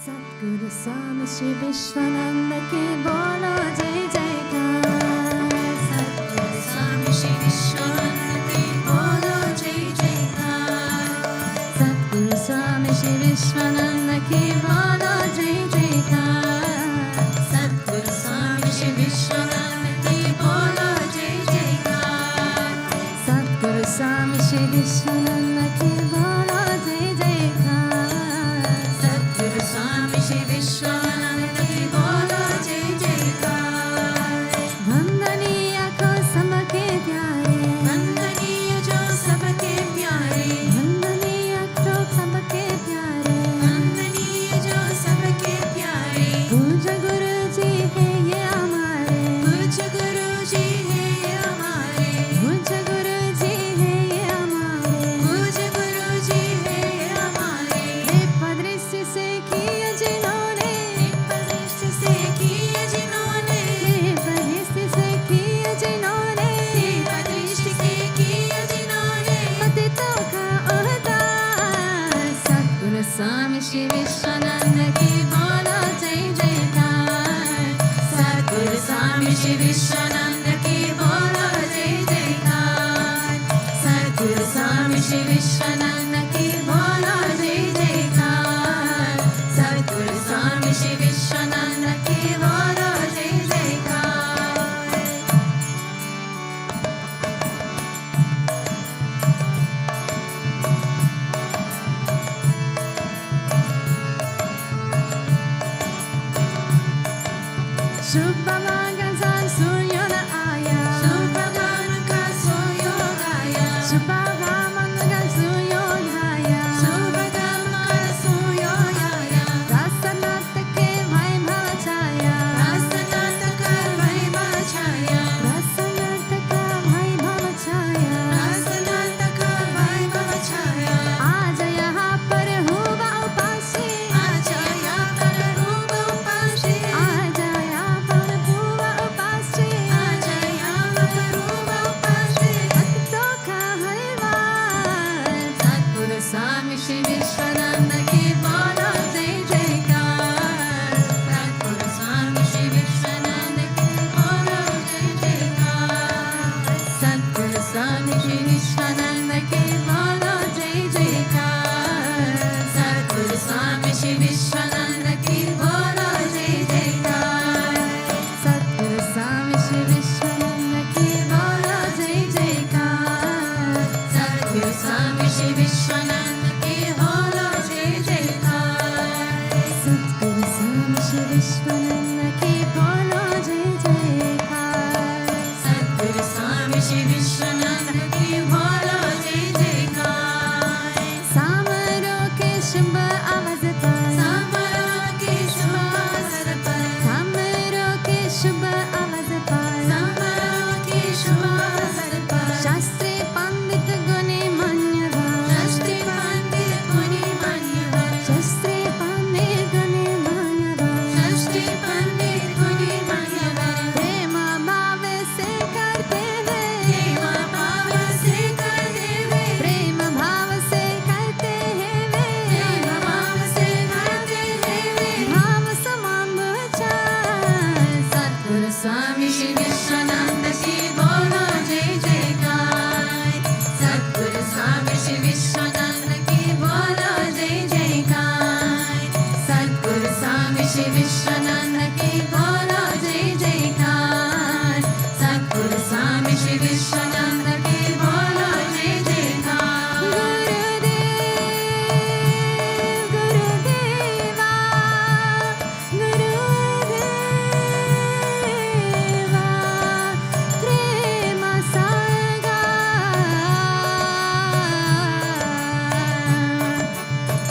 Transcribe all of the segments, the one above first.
सतगुरु स्वामी श्री विश्वानंद की बोलो जय जयकार। सतगुरु स्वामी श्री विश्वानंद की बोलो जय जयकार। सतगुरु स्वामी श्री विश्वानंद की बोलो जय जयकार। सतगुरु स्वामी श्री विश्वानंद की बोलो जय जयकार। सतगुरु स्वामी श्री विश्वानंद की बोलो जय जयकार। सतगुरु स्वामी श्री विश्वानंद की बोलो जय जयकार। वंदनीय को सबके प्यारे, वंदनीय जो सबके प्यारे, वंदनीय जो सबके प्यारे, वंदनीय जो सबके प्यारे। पूज्य गुरु जी है ये हमारे, पूज्य गुरु जी है ये हमारे, पूज्य गुरु जी है ये हमारे, पूज्य गुरु जी है ये हमारे। दृष्टि से किया जिन्होंने, दृष्टि से किया जिन्होंने, दृष्टि से किया जिन्होंने, दृष्टि से किया जिन्होंने, पतितों का उद्धार। सतगुरु स्वामी श्री विश्वानंद की बोलो जय जयकार। सतगुरु स्वामी श्री विश्वानंद की बोलो जय जयकार। सतगुरु स्वामी श्री विश्वानंद की बोलो जय जयकार। सतगुरु स्वामी श्री विश्वानंद की बोलो जय जयकार। शुभ मार्गा सूर्य आया, शुभ मार्गा सूर्य आया, शुभ मार्गा सूर्य आया, शुभ मार्गा सूर्य आया। दासनाथ के वैभव छाया, दासनाथ का वैभव छाया, दासनाथ का वैभव छाया, दासनाथ का वैभव छाया। आज यहाँ पर हुआ उपासी, आज यहाँ पर हुआ उपासी, आज यहाँ पर हुआ उपासी, आज यहाँ पर हुआ उपासी। भक्तों का हरिवार। सतगुरु स्वामी श्री विश्वानंद की बोलो जय जयकार। सतगुरु स्वामी श्री विश्वानंद की बोलो जय जयकार। सतगुरु स्वामी श्री विश्वानंद की बोलो जय जयकार। सतगुरु स्वामी श्री विश्वानंद की बोलो जय जयकार। सतगुरु स्वामी श्री विश्वानंद की बोलो जय जयकार। सतगुरु स्वामी श्री विश्वानंद की बोलो जय जयकार। सतगुरु स्वामी श्री विश्वानंद की बोलो जय जयकार। सतगुरु स्वामी श्री विश्वानंद की बोलो जय जयकार। सामरों के शुभ अवसर पर, सामरों के शुभ अवसर पर, सामरों के शुभ अवसर पर, सामरों के शुभ अवसर पर। शास्त्री पंडित गुणी मान्यवर, शास्त्री पंडित गुणी मान्यवर, शास्त्री पंडित गुणी मान्यवर, शास्त्री पंडित गुणी मान्यवर। प्रेम भाव से करते हुए, प्रेम भाव से करते हुए, प्रेम भाव से करते हुए, प्रेम भाव से करते हुए, भाव समान विचार। सतगुरु स्वामी श्री विश्वानंद की बोलो जय जयकार। सतगुरु स्वामी श्री विश्वानंद की बोलो जय जयकार। सतगुरु स्वामी श्री विश्वानंद की बोलो जय जयकार। सतगुरु स्वामी श्री विश्वानंद की बोलो जय जयकार। गुरुदेव गुरुदेवा, गुरुदेवा, प्रेम सागर।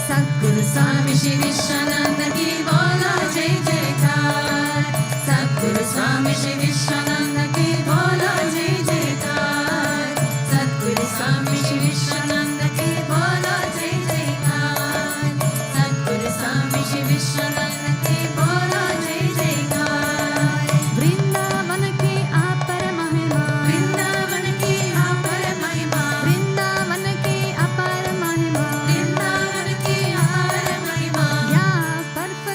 सतगुरु स्वामी श्री विश्वानंद की बोलो जय जयकार। सतगुरु स्वामी श्री विश्वानंद की बोलो जय जयकार। सतगुरु स्वामी श्री विश्वानंद की बोलो जय जयकार। सतगुरु स्वामी श्री विश्वानंद की बोलो जय जयकार। वृंदावन की अपर महिमा, वृंदावन की अपर महिमा, वृंदावन की अपर महिमा, वृंदावन की अपर महिमा। या पर्वत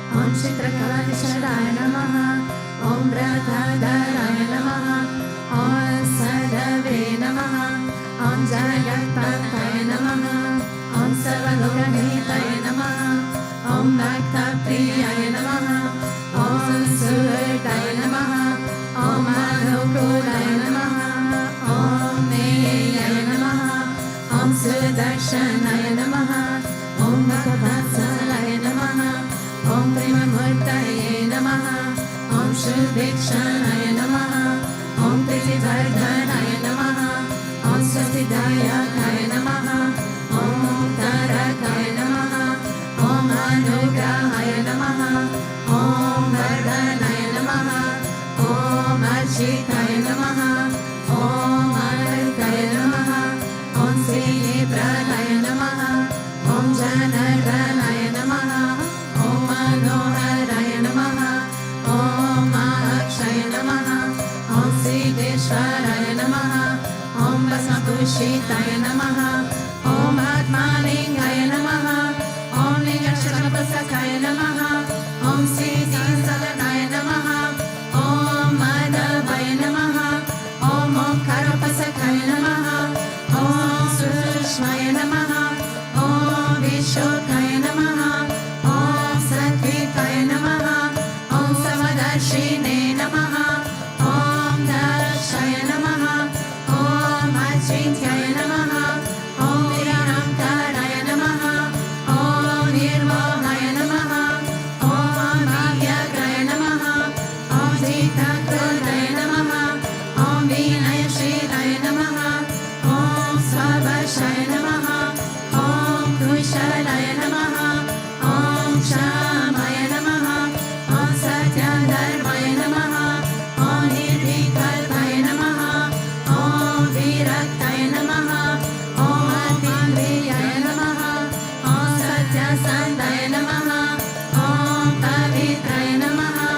Om Chitrakaleshwaraయ Namaha, Om Vratadharaya Namaha, Om Sadave Namaha, Om Jagatpataya Namaha, Om Sarvalokahitaya Namaha, Om Bhaktapriyaya Namaha, Om Suhritaya Namaha, Om Anukulaya Namaha, Om Neyaya Namaha, Om Sudarshanaya Namaha, Om Bhaktavatsalaya Namaha, Om Premamurtaye Namaha, Om Shubhikshanaya Namaha, Om Pritivardhanaya Namaha, Om Swastidayakaya Namaha, Om Tarakaya Namaha, Om Anugrahaya Namaha, Om Vardhanaya Namaha, Om Architaya Namaha, Om Artaya Namaha, Om Srinivradaya Namaha, Om Janardhanaya Namaha, Om Manoharaya Namaha, Om Akshaya Namaha, Om Siddheshwaraya Namaha, Om Vasmapushitaya Namaha, Om Atmalingaya Namaha, Om Lingashanapasakaya Namaha, Om Siddhi Sadanaya Namaha, Om Madhavaya Namaha, Om Omkarapasakaya Namaha, Om Sushmaya Namaha, Om Vishokaya Namaha, Om Satvikaya Namaha, Om Samadarshine Namaha, Om Darshaya Namaha, Om Achityaya Namaha, Om Niramkaraya Namaha, Om Nirmohaya Namaha, Om Avyagraya Namaha, Om Jitakrudaya Namaha, Om Vinayashilaya Namaha, Om Svabhashaya Namaha, Om Kushalaya Namaha, Om Shamaya Namaha, Om Satyadharmaya Namaha, Om Nirvikalpaya Namaha, Om Viraktaya Namaha, Om Atindriyaya Namaha, Om Satyasandaya Namaha, Om Pavitraya Namaha,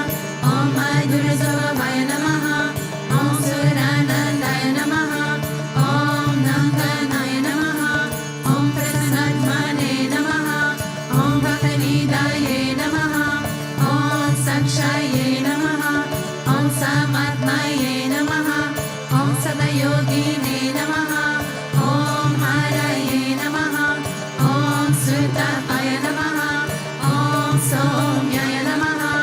Om Madhurasvabhavaya Namaha, Om Suranandaya Namaha, Om Nandanaya Namaha, Om Prasanatmane Namaha, Om Bhaktanidaye Namaha, Om Sakshaye Namaha, Om Samatmaye Namaha, Om Sadayogine Namaha, Om Haraye Namaha, Om Sutapaya Namaha, Om Somyaya Namaha,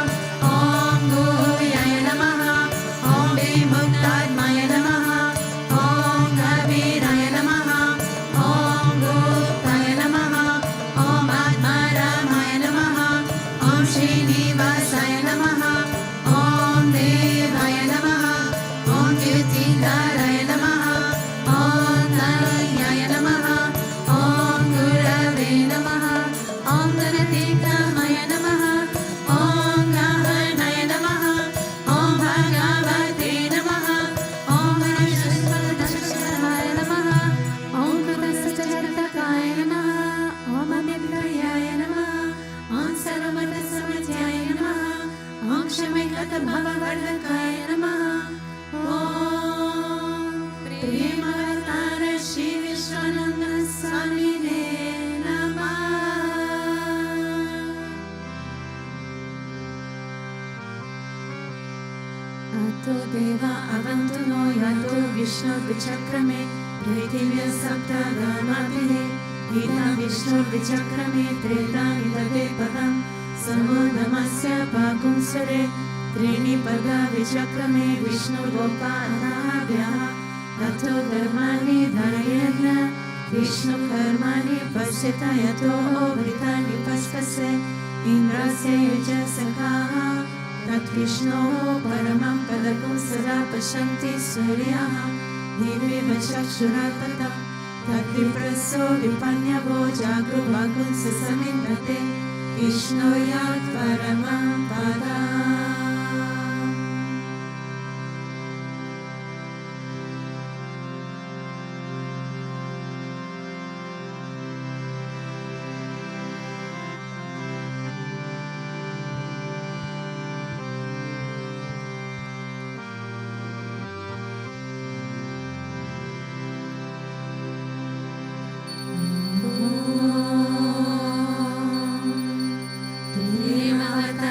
Om Guyaya Namaha, Om Vimuktadmaya Namaha, Om Kabiraya Namaha, Om Guptaya Namaha, Om Atmaramaya Namaha, Om Srinivasaya Namaha, Om Devaya Namaha, Om Kirtindaraya Namaha, Om Nayaya Namaha, Om Gurave Namaha, Om Ganatikamaya Namaha, Om Gahanaya Namaha, Om Bhagavate Namaha, Om Ganashasvarnashasvaraya Namaha, Om Kutasacharatakaya Namaha, Om Amitrayaya Namaha, Om Sarvamatasamadhyaya Namaha, Om Shamaikata Bhavavardhakaya Namaha, Om Premavatara Shri Vishwananda Swamine Namaha. Ato Deva Avantu no Yato Vishnu Vichakrame Prithivyā Sapta Dharmatihe Ida Vishnu Vichakrame Treta Nidate Padam Samo Namasya Pakumsare Trini Pada Vichakrame Vishnu Gopanabhyaha Ato Dharmani Dharayena Vishnu Karmani Pasita Yato Vritani Paspase Indrasya Yuja Sakaha Tat Vishnu Paramam Padakam Sada Pashanti Suryaha Nirviva Chakshurapatam Tat Vipraso Vipanyavo Jagru Vagun Sasamindate Vishnu Yat Paramam Padam. Premavata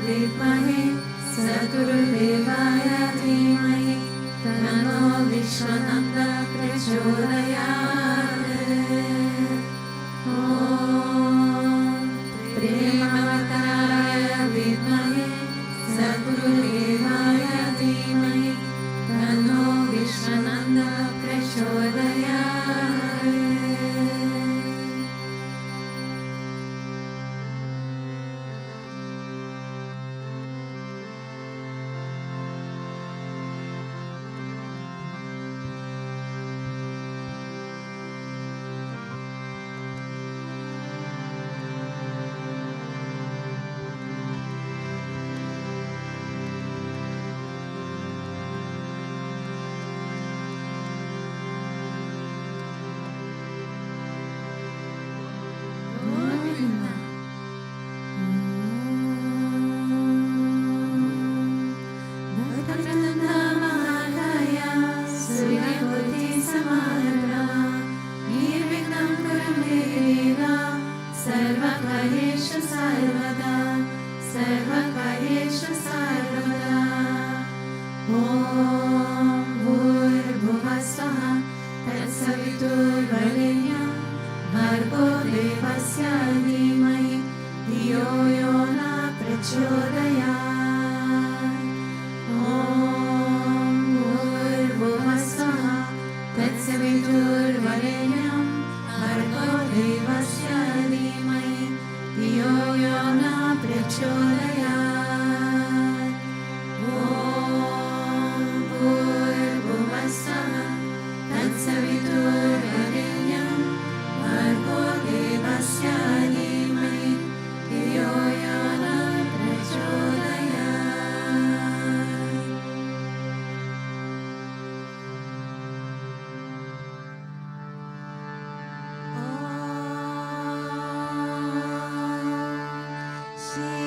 विद्महे सद्गुरुदेवाय धीमहि तन्नो विश्वनन्दः प्रचोदयात्। ॐ प्रेमवताय विद्महे सद्गुरुदेवाय धीमहि तन्नो विश्वनन्दः प्रचोदयात्।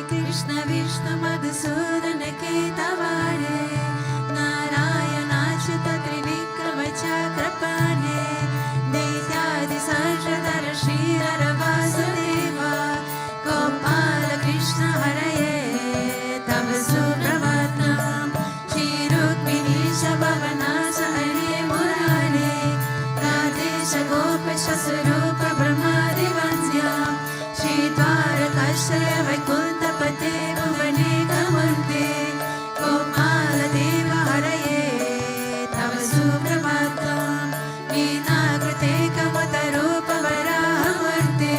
कृष्ण विष्णु मधुसूदन केतवाने नारायणाच्युत त्रिविक्रम चक्रपाणे दैत्यादि सहस्रधर श्रीधर वासुदेवा गोपाल कृष्ण हरये तव सुप्रभातम् श्री रुक्मिणीश भवनाश हरे मुरारे राधेश गोपेश स्वरूप ब्रह्मादि वन्द्या श्री द्वारकाश्रय वैकुण्ठपते भुवने गमन्ते गोपाल देव हरये तव सुप्रभातम् वीणाकृते कमतरूप वराहमूर्ते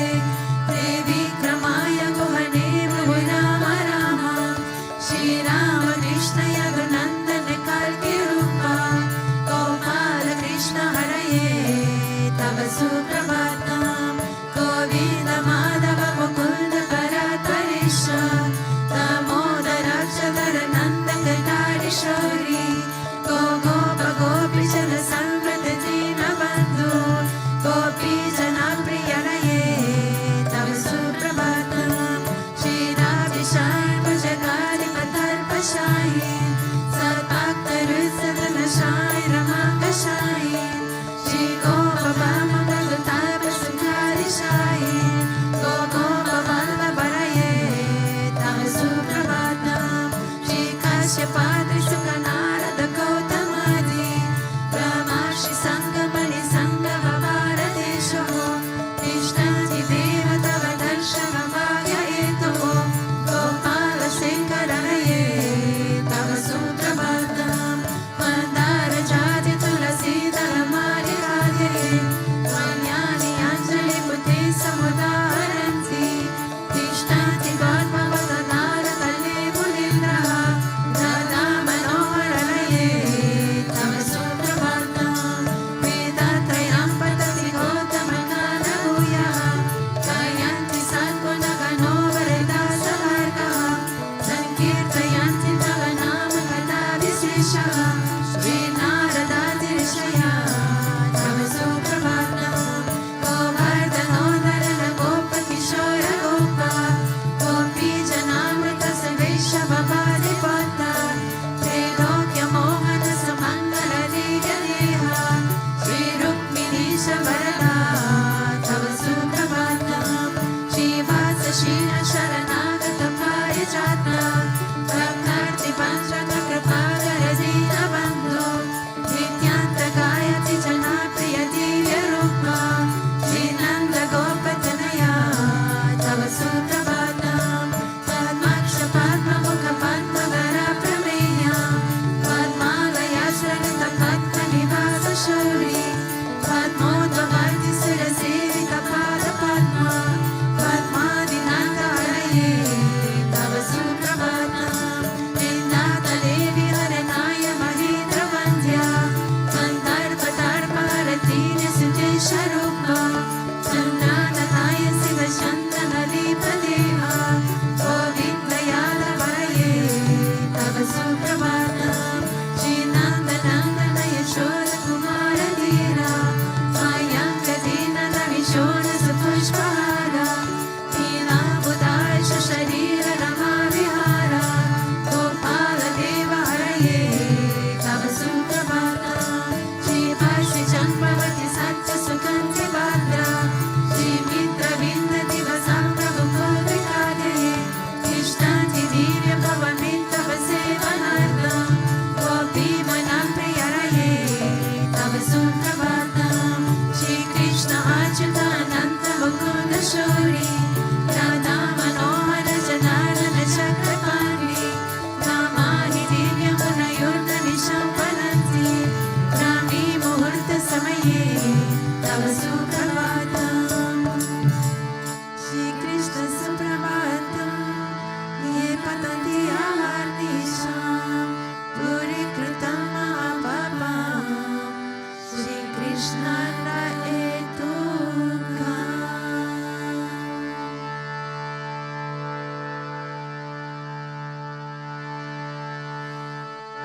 त्रिविक्रमाय गुहने बहुराम राम श्रीराम कृष्ण यदुनन्दन कल्कि रूपा गोपाल कृष्ण हरये तव सुप्रभातम् गोविन्द माधव मुकुन्द परात्परेश दामोदराक्षधर नन्द कटारि शौरी गो गोप गोपीजन संवृत दीनबन्धु गोपी जनाप्रिय हरये तव सुप्रभातम् श्रीराभिषाय भुजगाधिपतर्पशायि सद्भक्तहृत्सदनशाय रमाङ्गशायि श्री गोपवाम प्रभुतापसुखादिशायि गो गोपवल्लभरये तव सुप्रभातम् श्री काश्यपाद्रि सुखनारद गौतमादि ब्रह्मर्षि सङ्गमणि सङ्गम भारतेषु तिष्ठन्ति देव तव दर्शनमाय हेतुः गोपाल शेखर हरये तव सुप्रभातम् मन्दार जाति तुलसीदल मालिकाधे वन्यानि अञ्जलि बुद्धि समुदाहरन्ति तिष्ठन्ति पद्मवदनारतले मुनीन्द्रः ददा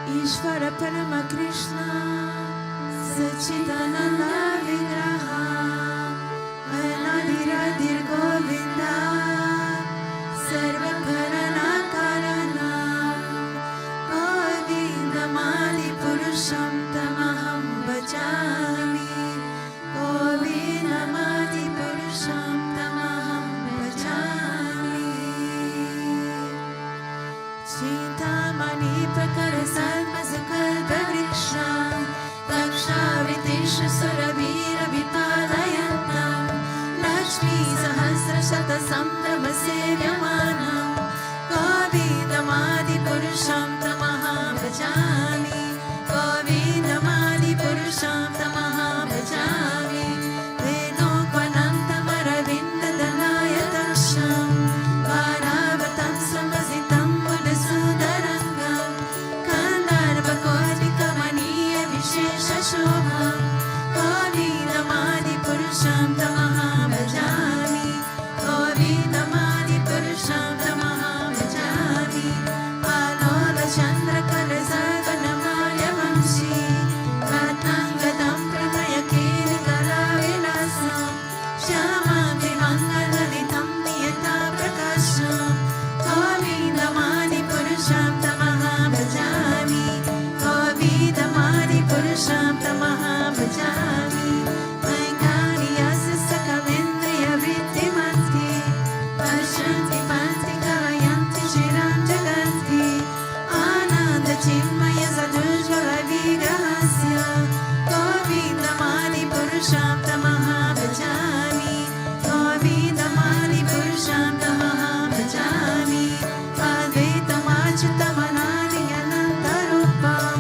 Ishvara Parama Krishna Sachidananda Vigraha Anadiradir Govinda Sarva Karana Karana Govindamadi Purusham Tamaham Bhajami Govindamadi Purusham Tamaham Bhajami Chintamani Prakara Sarva Sukalpa Vriksham Dakshavritisha Suravira Vipadayantam Lakshmi Sahasra Shata Sambrama Sevyamanam Govindamadi Purusham Tamaham Bhajami Govindamadi Purusham Tamaham Bhajami Venokvanantam Aravinda Danaya Daksham Varavatam Samazitam Mudasudarangam Kandarva Kodika Maniya Vishesha Shobham Govindamadi Purusham Tamaham Bhajami Govindamadi Purusham Tamaham Bhajami Alola Chandra Kalasarvanamaya Vamshi Ratnangadam Pranaya Kiri Kalavilasam Shyamam Vimangalalitam Niyata Prakasham Govindamadi Purusham Tamaham Bhajami Govindamadi Purusham Tamaham Bhajami Maingani Yasa Sakalendriya Viddimanti Pashanti Panti Kalayanti Shiram Jaganti Ananda Chinmaya Sadujvala Vigrahasya Govindamadi Purusham Tamaham Bhajami Govindamadi Purusham Tamaham Bhajami Advaitamachutamani Anantarupam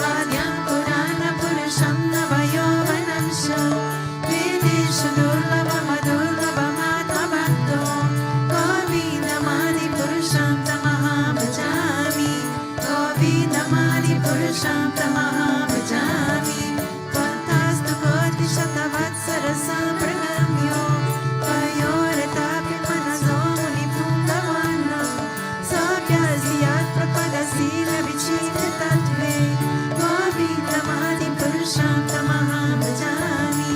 Adyam Purana Purusham Navayovanam Sham Vidisha Durlava Madurlava Madhavakto Govindamadi Purusham Tamaham Bhajami Govindamadi Purusham Tamaham Bhajami Pantastu Koti Shatavatsara Sampragamyo Vayoratapi Manaso Muni Pundavanam Sabhyasiyat Prapagasila Vichita Tatve Govindamadi Purusham Tamaham Bhajami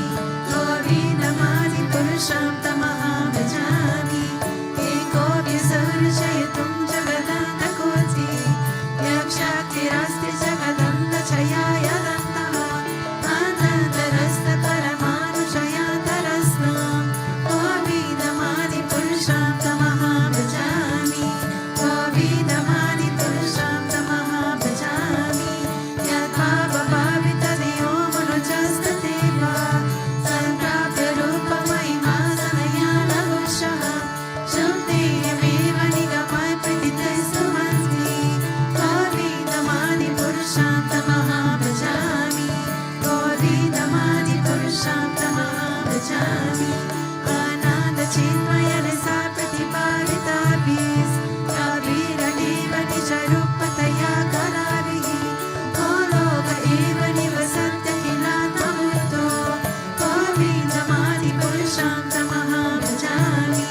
Govindamadi Purusham Tamaham Bhajami Ekobhya Saurajayatum Jagadanta Koti Yakshaktirasti Jagadanta Chayaya Dantaha Anantarasta Paramanujayantarastam Govindamadi Purusham Tamaham Bhajami Govindamadi Purusham Tamaham Bhajami Yadbhava Bhavitadiyo Manujastadeva Sanprapya Rupa Mahima Sanayana Vushaha Shamdeyameva Nigamay Prititestu Manti Govindamadi Purusham Tamaham Bhajami Govindamadi Purusham Tamaham Bhajami Ananda Chinmaya Rasa Pratibhavitabhis Kabira Deva Nijarupataya Karavihi Goloka Eva Nivasantya Kilatamuto Govindamadi Purusham Tamaham Bhajami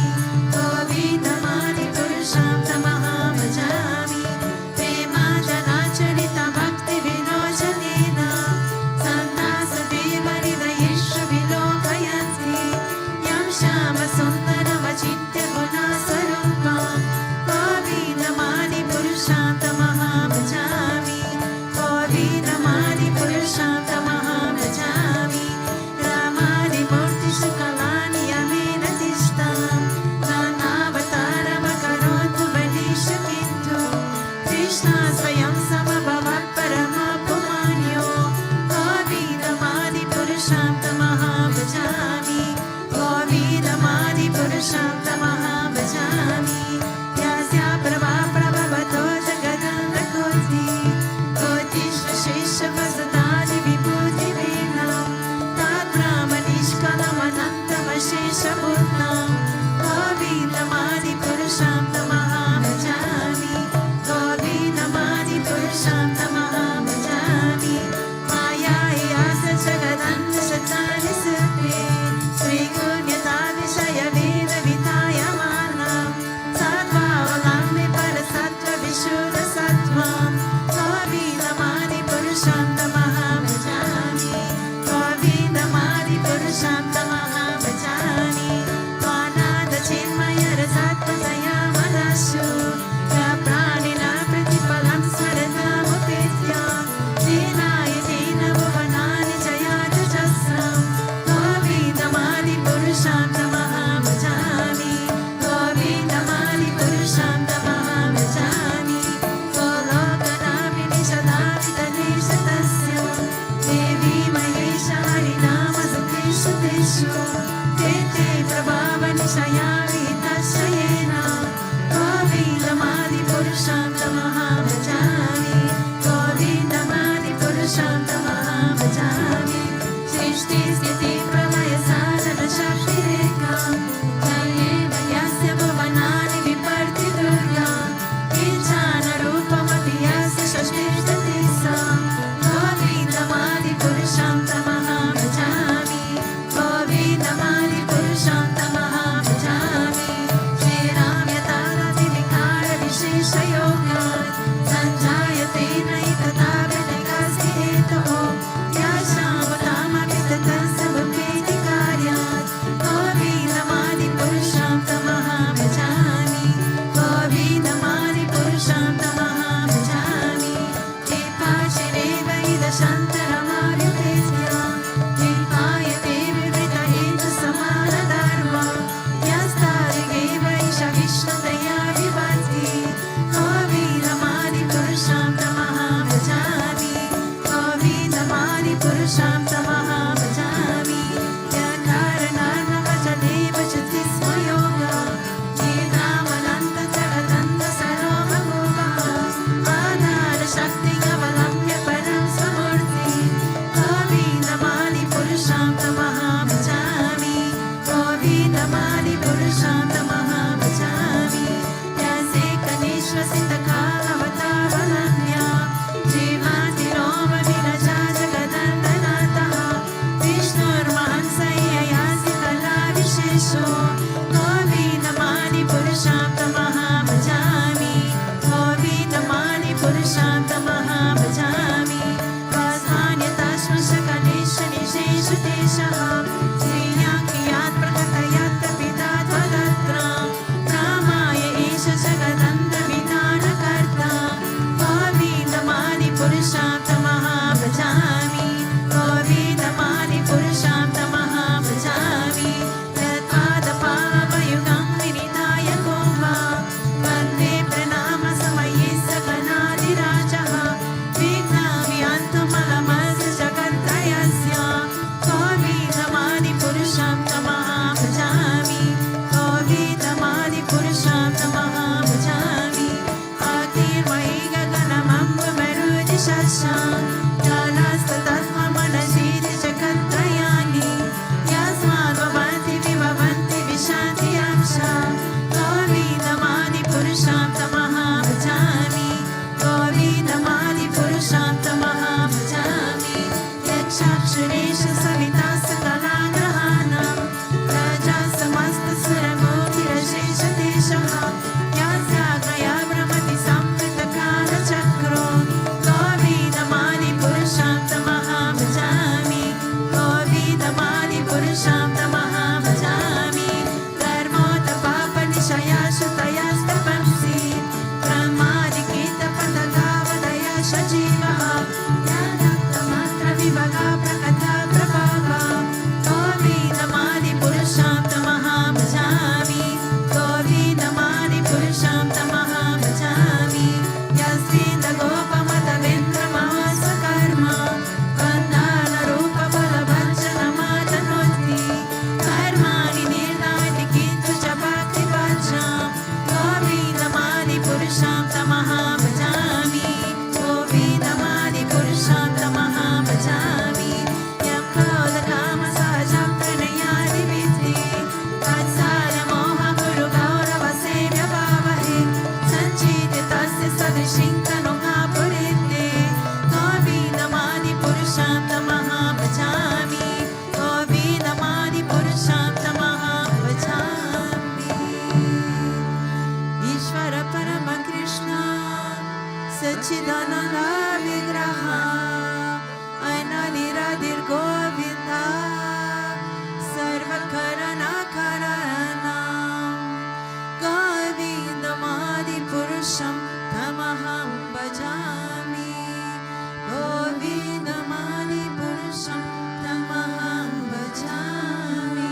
Govindamadi Purusham Tamaham Bhajami Premajana Bhakti Vinojanena Santasa Deva Hridayesha Vilokayanti Yam Shama Sundaram Achintya Guna Sarupam Govindamadi Purusham Tamaham Bhajami Govindamadi Purusham Tamaham Bhajami Ramadi Murti Shukalani Yamena Tishtam Nanavataram Akarotu Vanisha Kintu Krishna Swayam Samabhavat Parama Pumanyo Govindamadi Purusham Tamaham Bhajami Govindamadi Purusham Tamaham Bhajami Yasya Prabha Prabhavato Jagadanda Koti Kotishva Shesha Vasatadi Vibhuti Vinam Tat Brahmanishkalam Anantam Ashesha Bhutnam Govindamadi Purusham Tamaham Bhajami Govindamadi Purusham Tamaham Bhajami Maya Yasa Jagadanda Shatani Sukhe Sri Gunyata Vishaya Veda Vitaya Manam Sattva Olambi Parasattva Vishuddha Sattvam Govindamadi विशयोगात् सञ्जायते नहि तथा विधिकस्य हेतुः याशावतामपि ततस्य बुद्धेति कार्यात् गोविन्दमादिपुरुषं तमः भजामि गोविन्दमादिपुरुषं तमः भजामि कृपाशिरे वैदशन्तरमार्युतेस्या कृपायते विवृतहेतुसमानधर्म यस्तारिगे वैष विष्णुतया विभक्ति गोविन्दमादिपुरुषं तमः भजामि गोविन्दमादिपुरुषं तमः भजामि यकारणार्णवचनेव चित्तिस्मयोगा येनामनन्तजगदन्तसरोमभूवः आधारशक्तिमवलम्ब्य परं समूर्ति गोविन्दमादिपुरुषं तमः भजामि गोविन्दमादिपुरुषं तमः भजामि यसे कनिष्वसितकालवतावलम्ब्या जीवातिरोमविरजा जगदन्दनाथः विष्णुर्महंसययासि कलाविशेषो गोविन्दमादिपुरुषं तमः भजामि गोविन्दमादिपुरुषं तमः भजामि वास्मान्यतश्मशकनिशनिशेषुतेशः श्रीयाङ्कियात् प्रकटयत्र पिता त्वदत्र रामाय एष जगदन्तविधानकर्ता गोविन्दमादिपुरुषं तमः भजामि गोविन्दमादिपुरुषं तमः भजामि यत्पादपावयुगं विनिधायको वा वन्दे प्रणामसमये सकलादिराजः विघ्नविहन्तुमलमस्य जगत्त्रयस्य गोविन्दमादिपुरुषं तमः भजामि गोविन्दमादिपुरुषं तमः भजामि आतिर्मयि गगनमम्बमरुदिशशां कालस्ततस्ममनसीति जगत्त्रयानि यस्माद्भवन्ति विभवन्ति विशन्ति अंशा गोविन्दमादिपुरुषं तमः भजामि गोविन्दमादिपुरुषं तमः भजामि यक्षाक्षुरेश सविता सकलाग्रहाणां प्रजा समस्तसुरमूर्तिरशेषदेशः यास्याज्ञया भ्रमति संवृतकालचक्रो गोविन्दमादिपुरुषं तमः भजामि गोविन्दमादिपुरुषं तमः भजामि धर्मोत्पापनिशयाश्रुतयास्तपंसि ब्रह्मादिकीर्तपदगावदया सजीवः ज्ञानक्तमात्रविभगा प्रकथा प्रभावा गोविन्दमादिपुरुषं तमः भजामि गोविन्दमादिपुरुषं तमः भजामि यस्मिन्दगोपमतवेन्द्रमहोत्सकर्म वन्दानरूपबलभञ्जनमातनोति कर्माणि निर्नायति किन्तु च भक्तिपञ्चं गोविन्दमादिपुरुषं तमः भजामि गोविन्दमादिपुरुषं तमः भजामि यं क्रोधकामसहजं प्रणयादिविद्धि तत्सारमोहगुरुगौरवसेव्यभावहे सञ्चित्य तस्य सदृशीं तनुमापुरेत्ते गोविन्दमादिपुरुषं तमः भजामि गोविन्दमादिपुरुषं तमः भजामि ईश्वर परम कृष्ण सच्चिदानन्द विग्रह अनादिरादिर् गोविन्द सर्वकरणकरणं गोविन्दमादिपुरुषं तमहं भजामि गोविन्दमादिपुरुषं तमहं भजामि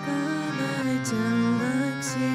ऋषिमार्गवचं वक्षे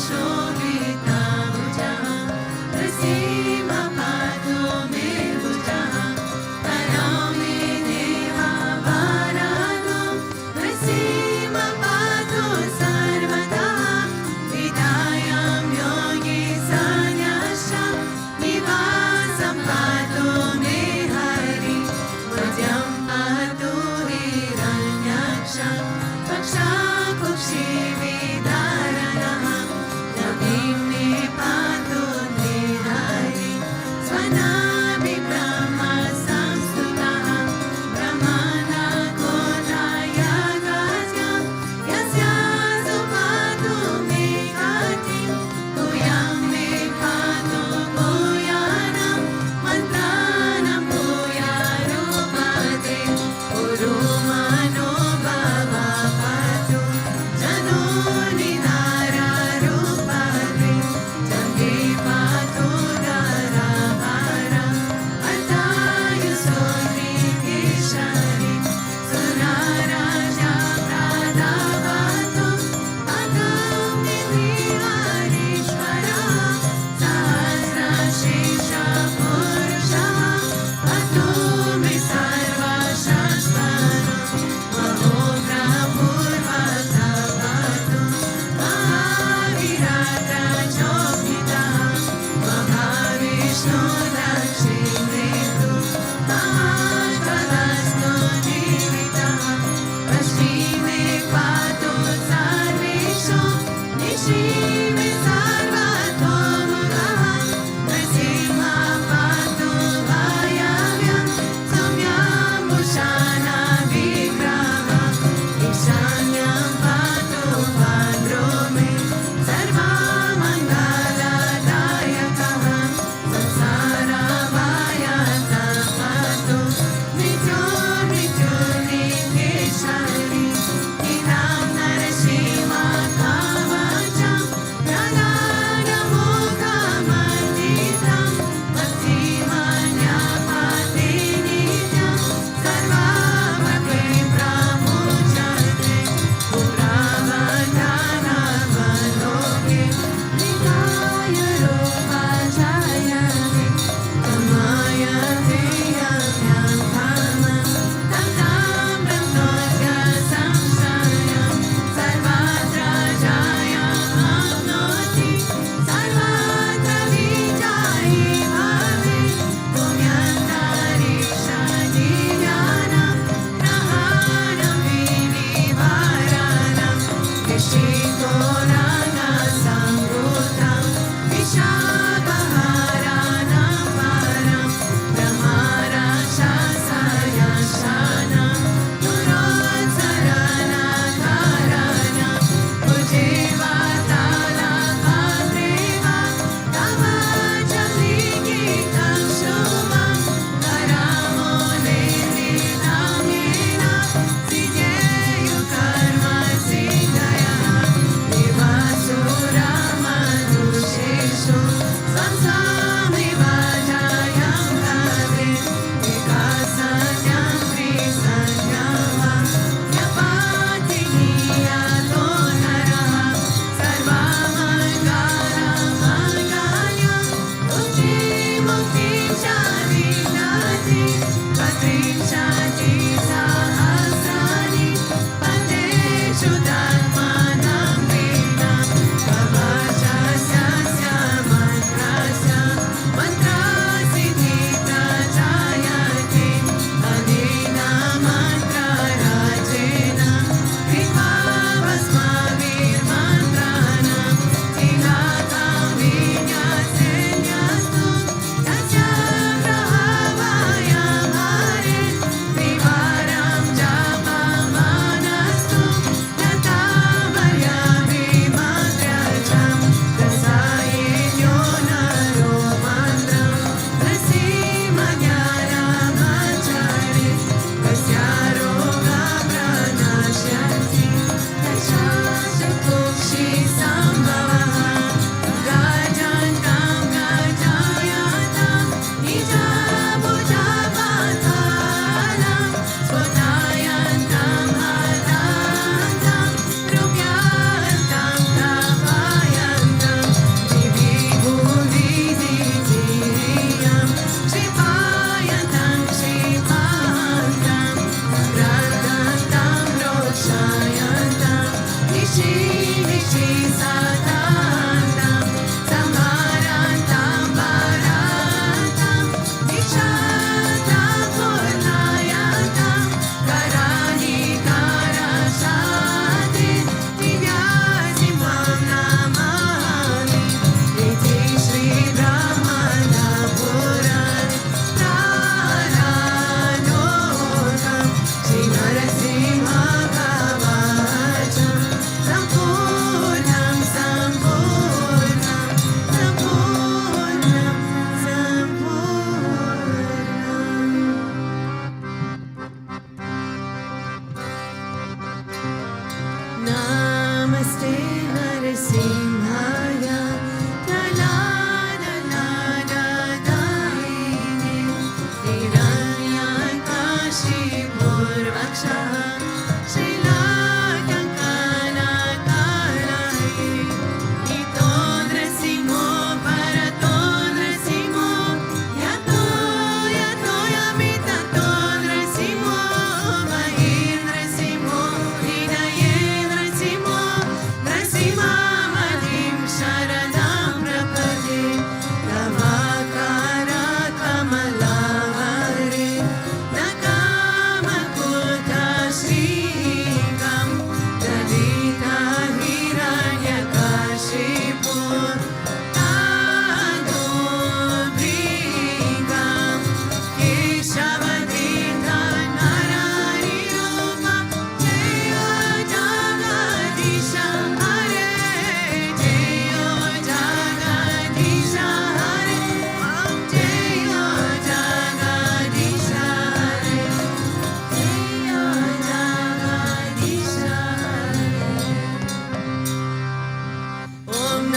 शोभिताभुजः नृसिंहपादो मे भुजः करोमि देवाराधो नृसिंहपादो सर्वदा विदायां योगी सन्यासा निवासं पातु मे हरि मध्यं पातु हिरण्याक्ष पक्षाकुक्षिविदारणः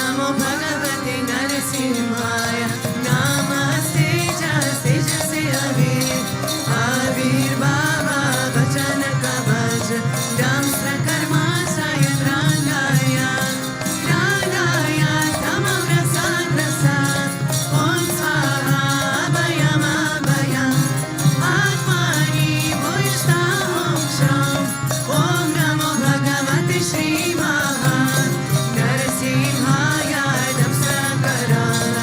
नमो भगवते नरसिंहाय नमस्ते तेजसे आविर्भावा वचन कवच दंष्ट्र कर्मा सायत्रांगाय रागाय तमो प्रसाद ॐ स्वाहा अभयम् आत्मानि भूयिष्ठामों क्षम् ॐ नमो भगवते श्रीमहा नरसिंहाय दंष्ट्रकराय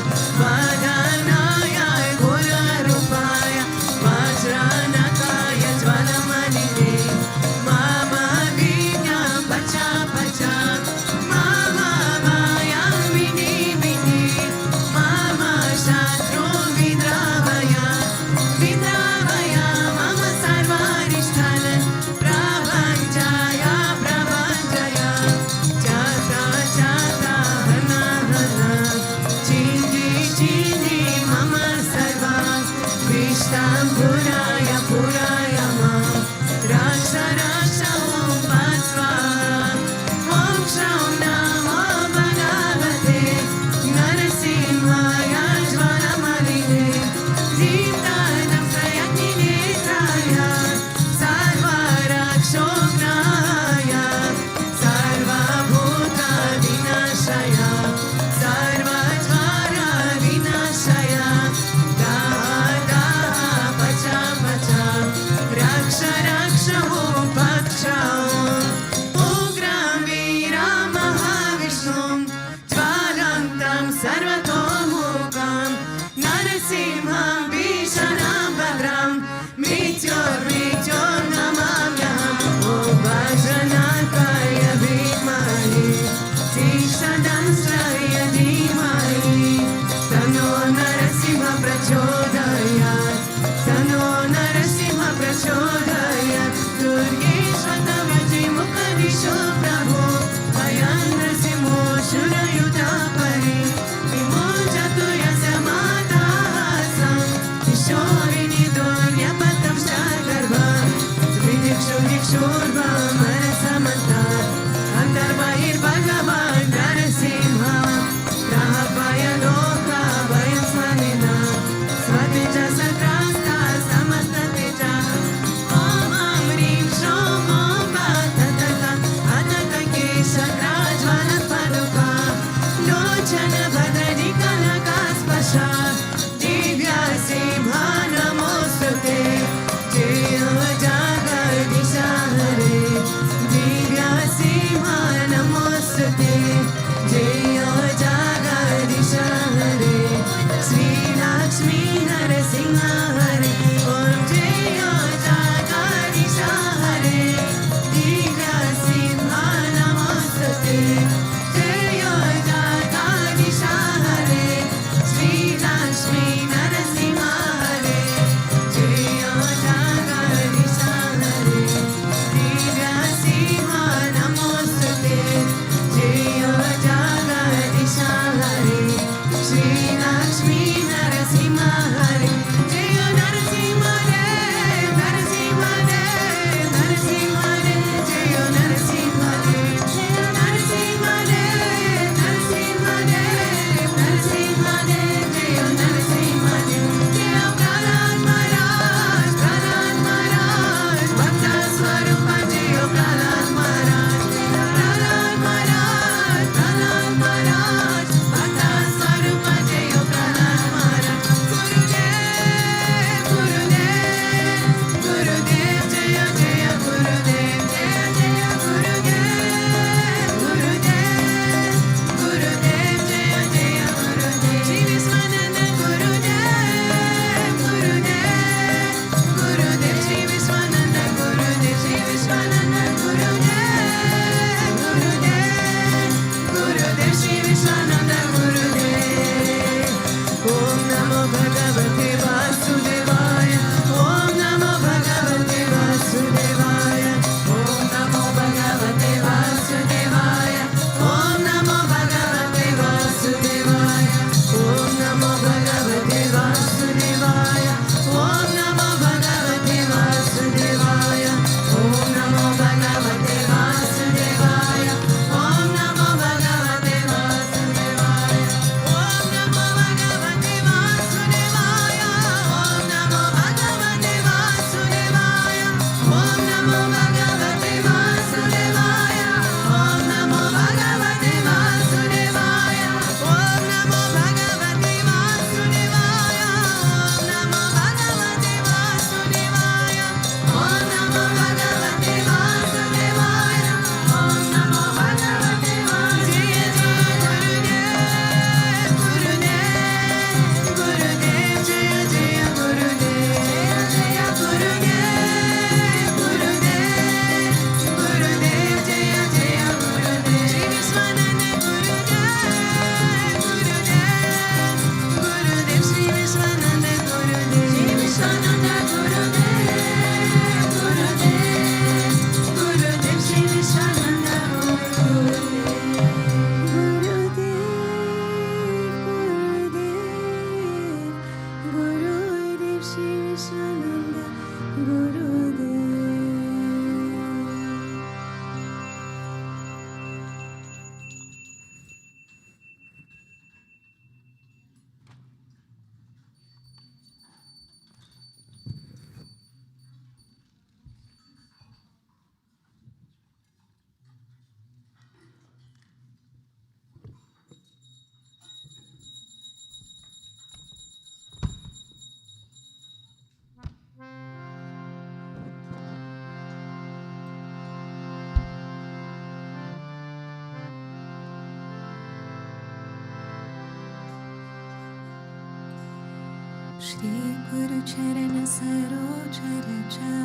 Shri Guru Charana Saroja Raja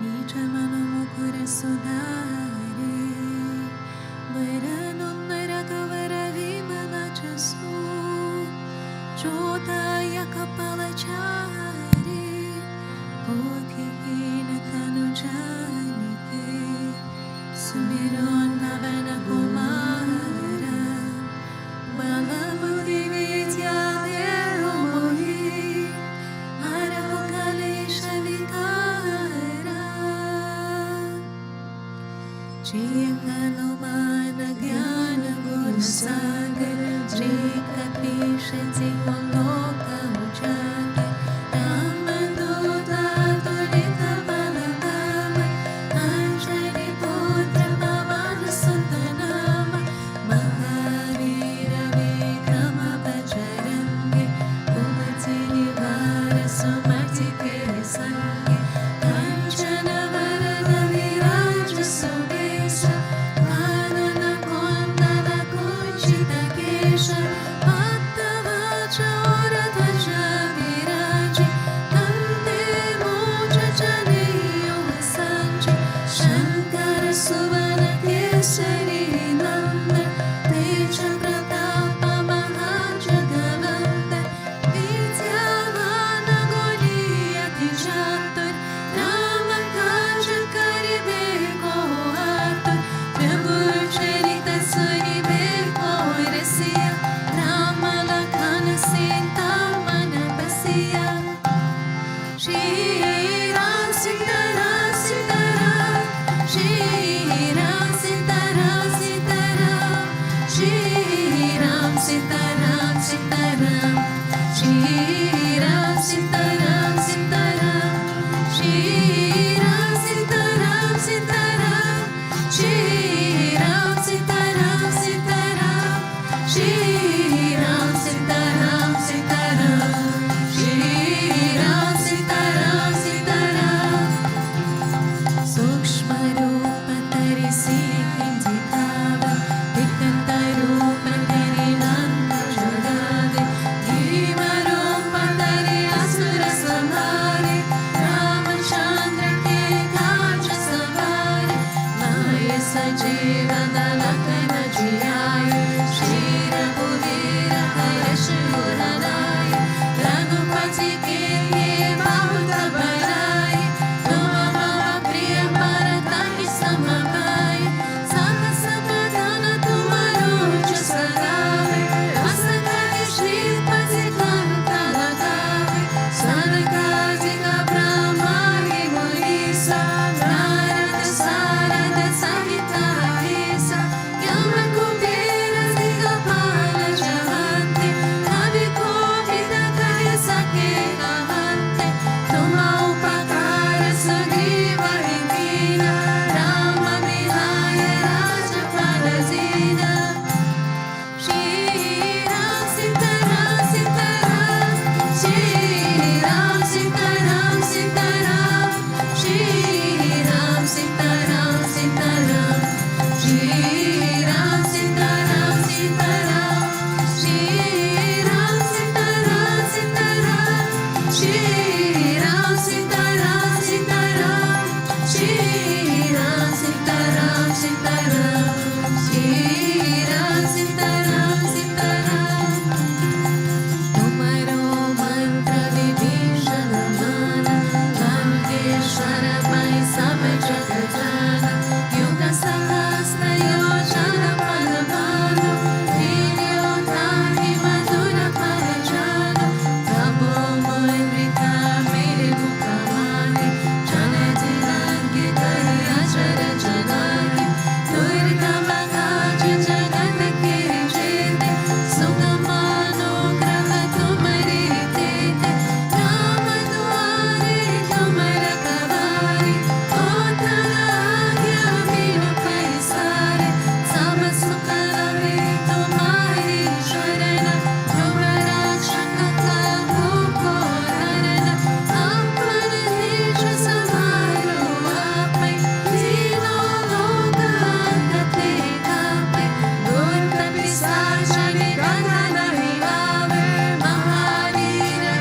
Nija Mano Mukura Sudare Varanunda Ragavara Vimana Jasu Jota Yakapala Chari Bodhihina Tanu Janike Sumiron Bhavana Kumara Balamudi Vidya Dero Mohi Arahu Kalesha Vitara Jaya Hanumana Gyana Guru Sagar Jaya Kapishati Loka Ujjaya Rama Dutta Tulita Baladama Anjani Putra Pavana Santanama Mahavira Vikrama Bajrangi Kumati Nivara Sumati Kesangi Kanchana Varada Viraja Sudesa Kanana Kondana Kunchita Kesha Bhattavacha Oradvaja Viraji Kante Moja Janeyo Sanji Shankara Suvana Kesari Nanda Teja Pratapa Mahajagavanda Vidyavana Goliyati Chatur Rama Kaja Karibeko Atur Prabhu Charita Suribeko Rasiya Rama Lakhana Sita Manapasiya Shri Ram Sitaram Sitaram Shri Ram Sitaram Sitaram Shri Ram Sitaram Sitaram Shri Ram Sitaram Sitaram Shri Ram Sitaram Sitaram Shri Ram Sitaram Sitaram Shri Ram Sitaram Sitaram Shri Ram Sitaram Sitaram Sukshma Rupa Tarisi Hinditava Vikanta Rupa Tari Nanda Jodade Dhima Rupa Tari Asura Samhare Ramachandra Ke Kaja Samhare Maya Sajiva Dalakana Jiyaya Shri Raghuvira Harish Muranaya Raghupati Ke Bhuta Bharai Tuma Mama Priya Bharataki Samabhai Sahasa Pradhana Tumaro Chasadave Asakari Shri Pati Kanta Lagave Sanakazika Brahmani Mulisa Narada Sarada Sahita Hisa Yama Kubera Zika Pala Javante Kavi Kovida Kaya Sake Kahante Tuma Upakara Sugriva Hindina Rama Vihaya Raja Parazina Shri Ram Sitaram Sitaram Shri Ram Sitaram Sitaram Shri Ram Sitaram Sitaram Shri Ram Sitaram Sitaram Shri Ram Sitaram Sitaram Shri Ram Sitaram Sitaram Shri Ram Sitaram Sitaram Shri Ram Sitaram Sitaram Tumaro mantra vibhishana mana Lankeshwara pai sab jagatana Yuga sahasra yojana palavano Vilyo tahi madhura parajano Prabhu moindrita mere mukhamani Jana jilangi kari achara janagi Durga magaja jagat ke jete Sugamano graha tumari tete Rama duare tumara kavari Otara agya vina paisare Sama sukha rahe tumari sharana Tumara shakaka bhuko harana Apana nisha samaro apai Zino loka kate kapai Durta pisachani gandhana hivave Mahavira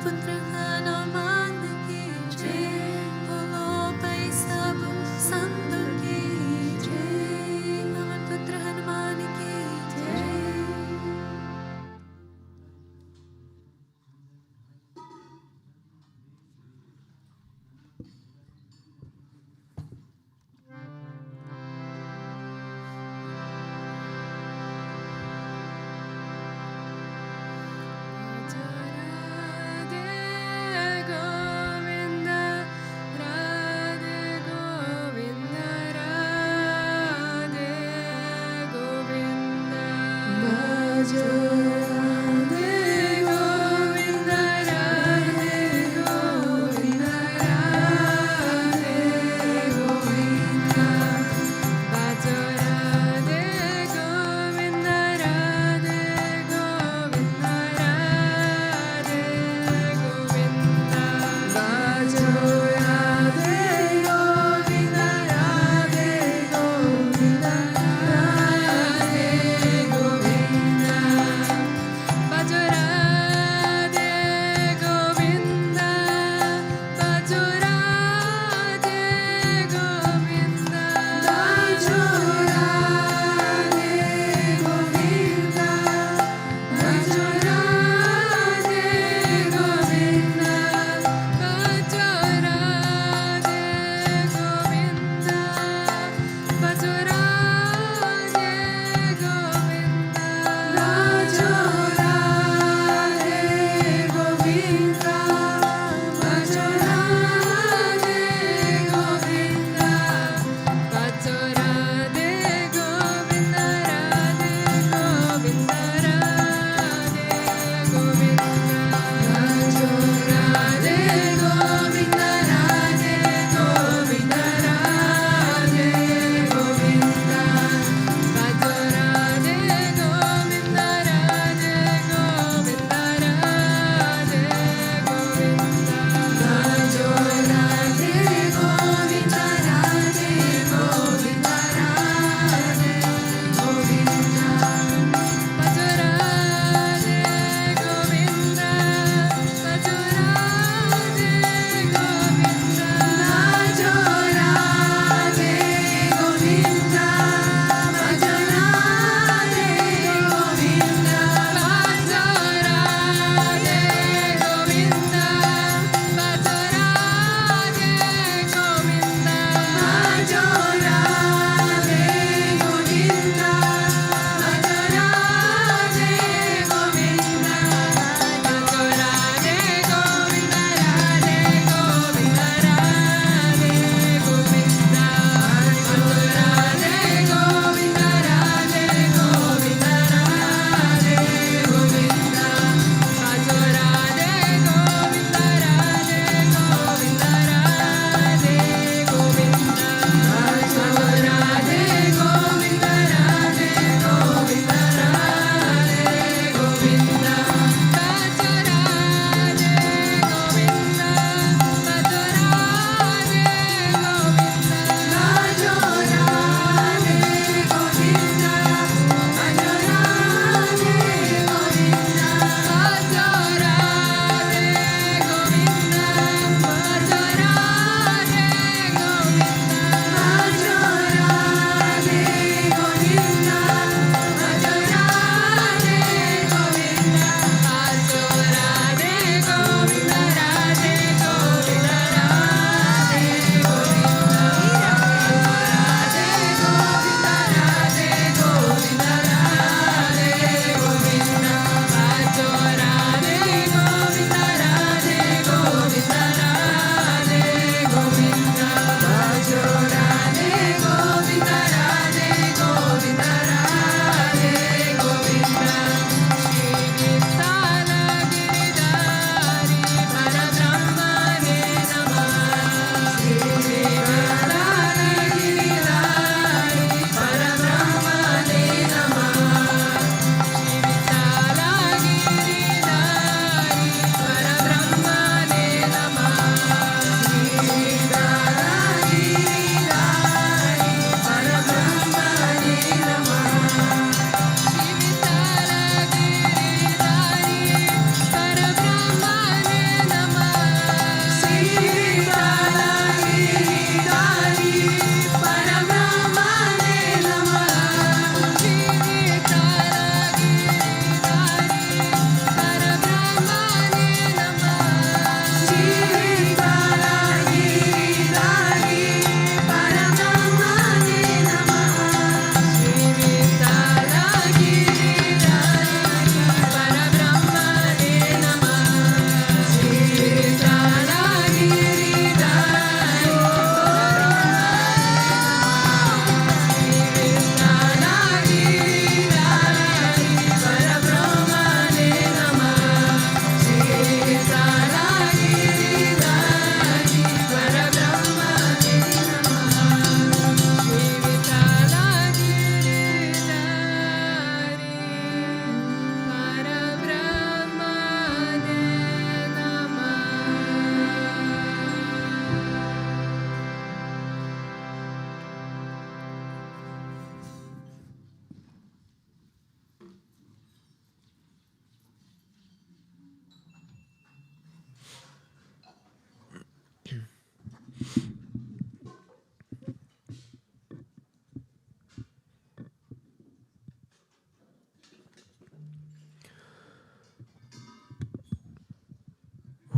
Putra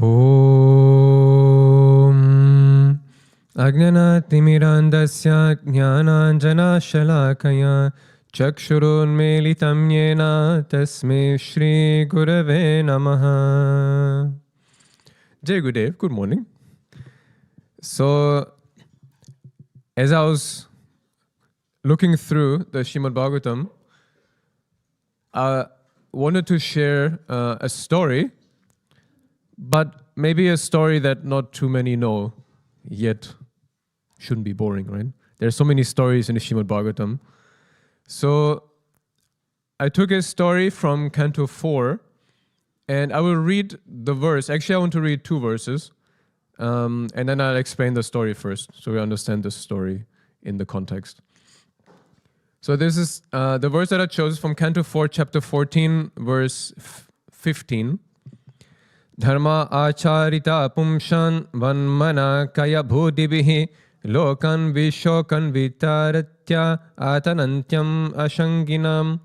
Om Ajnanaatimirandasya Jnananjanashalakaya Chakshurunmelitam Yena Tasmai Shri Gurave Namaha. Jai Gurudev, good morning. So, as I was looking through the Srimad Bhagavatam, I wanted to share a story, but maybe a story that not too many know yet. Shouldn't be boring, right? There are so many stories in the Srimad Bhagavatam. So, I took a story from Canto 4, and I will read the verse. Actually, I want to read 2 verses, and then I'll explain the story first, so we understand the story in the context. So this is the verse that I chose from Canto 4, chapter 14, verse 15. Dharma acharita pumshan vanmana kaya bhudibihi lokan vishokan vitaratya atanantyam ashanginam.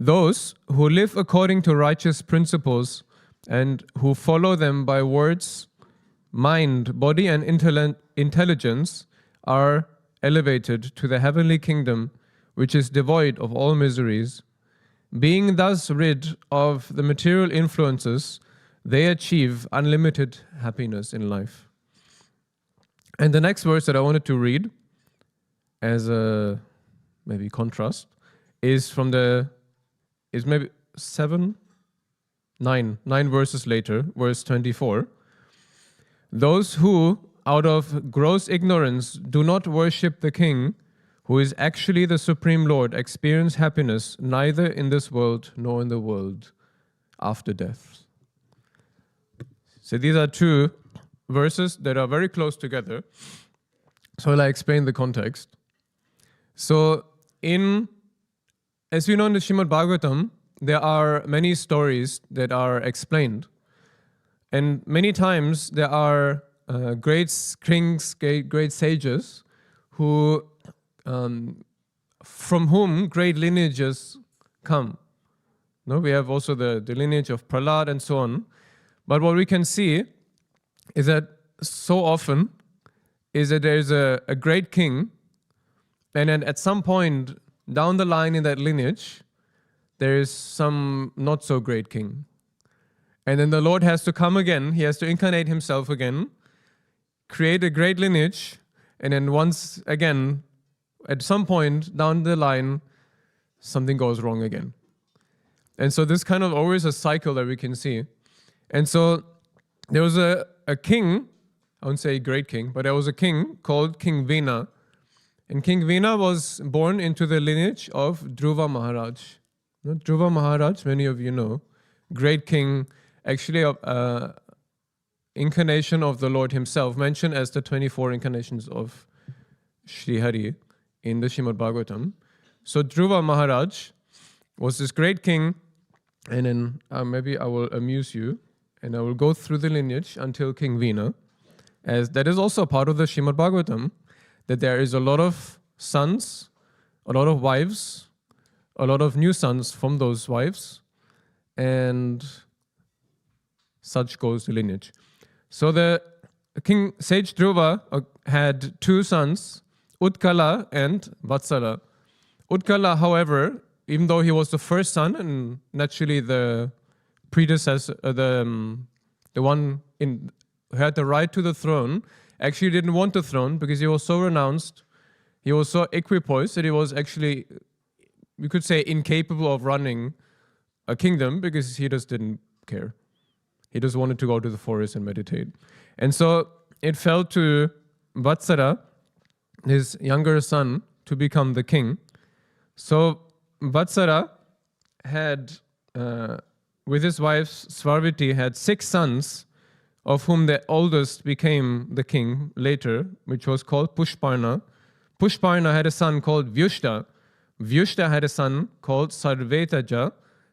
Those who live according to righteous principles and who follow them by words, mind, body, and intelligence are elevated to the heavenly kingdom, which is devoid of all miseries. Being thus rid of the material influences, they achieve unlimited happiness in life. And the next verse that I wanted to read as a maybe contrast is maybe 9 verses later, verse 24. Those who, out of gross ignorance, do not worship the King, who is actually the Supreme Lord, experience happiness neither in this world nor in the world after death. So these are 2 verses that are very close together. So I'll explain the context. So as we know in the Srimad Bhagavatam, there are many stories that are explained. And many times there are great kings, great sages, who, from whom great lineages come. No, we have also the lineage of Prahlad and so on. But what we can see is that so often is that there is a great king, and then at some point down the line in that lineage, there is some not so great king. And then the Lord has to come again, he has to incarnate himself again, create a great lineage, and then once again, at some point down the line, something goes wrong again. And so this kind of always a cycle that we can see. And so there was a king, I wouldn't say a great king, but there was a king called King Vena. And King Vena was born into the lineage of Dhruva Maharaj. Dhruva Maharaj, many of you know, great king, actually incarnation of the Lord himself, mentioned as the 24 incarnations of Sri Hari in the Srimad Bhagavatam. So Dhruva Maharaj was this great king, and then maybe I will amuse you, and I will go through the lineage until King Vena, as that is also part of the Srimad Bhagavatam, that there is a lot of sons, a lot of wives, a lot of new sons from those wives, and such goes the lineage. So the King Sage Dhruva had 2 sons, Utkala and Vatsala. Utkala, however, even though he was the first son and naturally the predecessor, the one who had the right to the throne, actually didn't want the throne because he was so renounced, he was so equipoised that he was actually, we could say, incapable of running a kingdom because he just didn't care. He just wanted to go to the forest and meditate. And so it fell to Vatsara, his younger son, to become the king. So Vatsara had, with his wife Svarviti, had 6 sons, of whom the oldest became the king later, which was called Pushparna. Pushparna had a son called Vyushta. Vyushta had a son called Sarvetaja,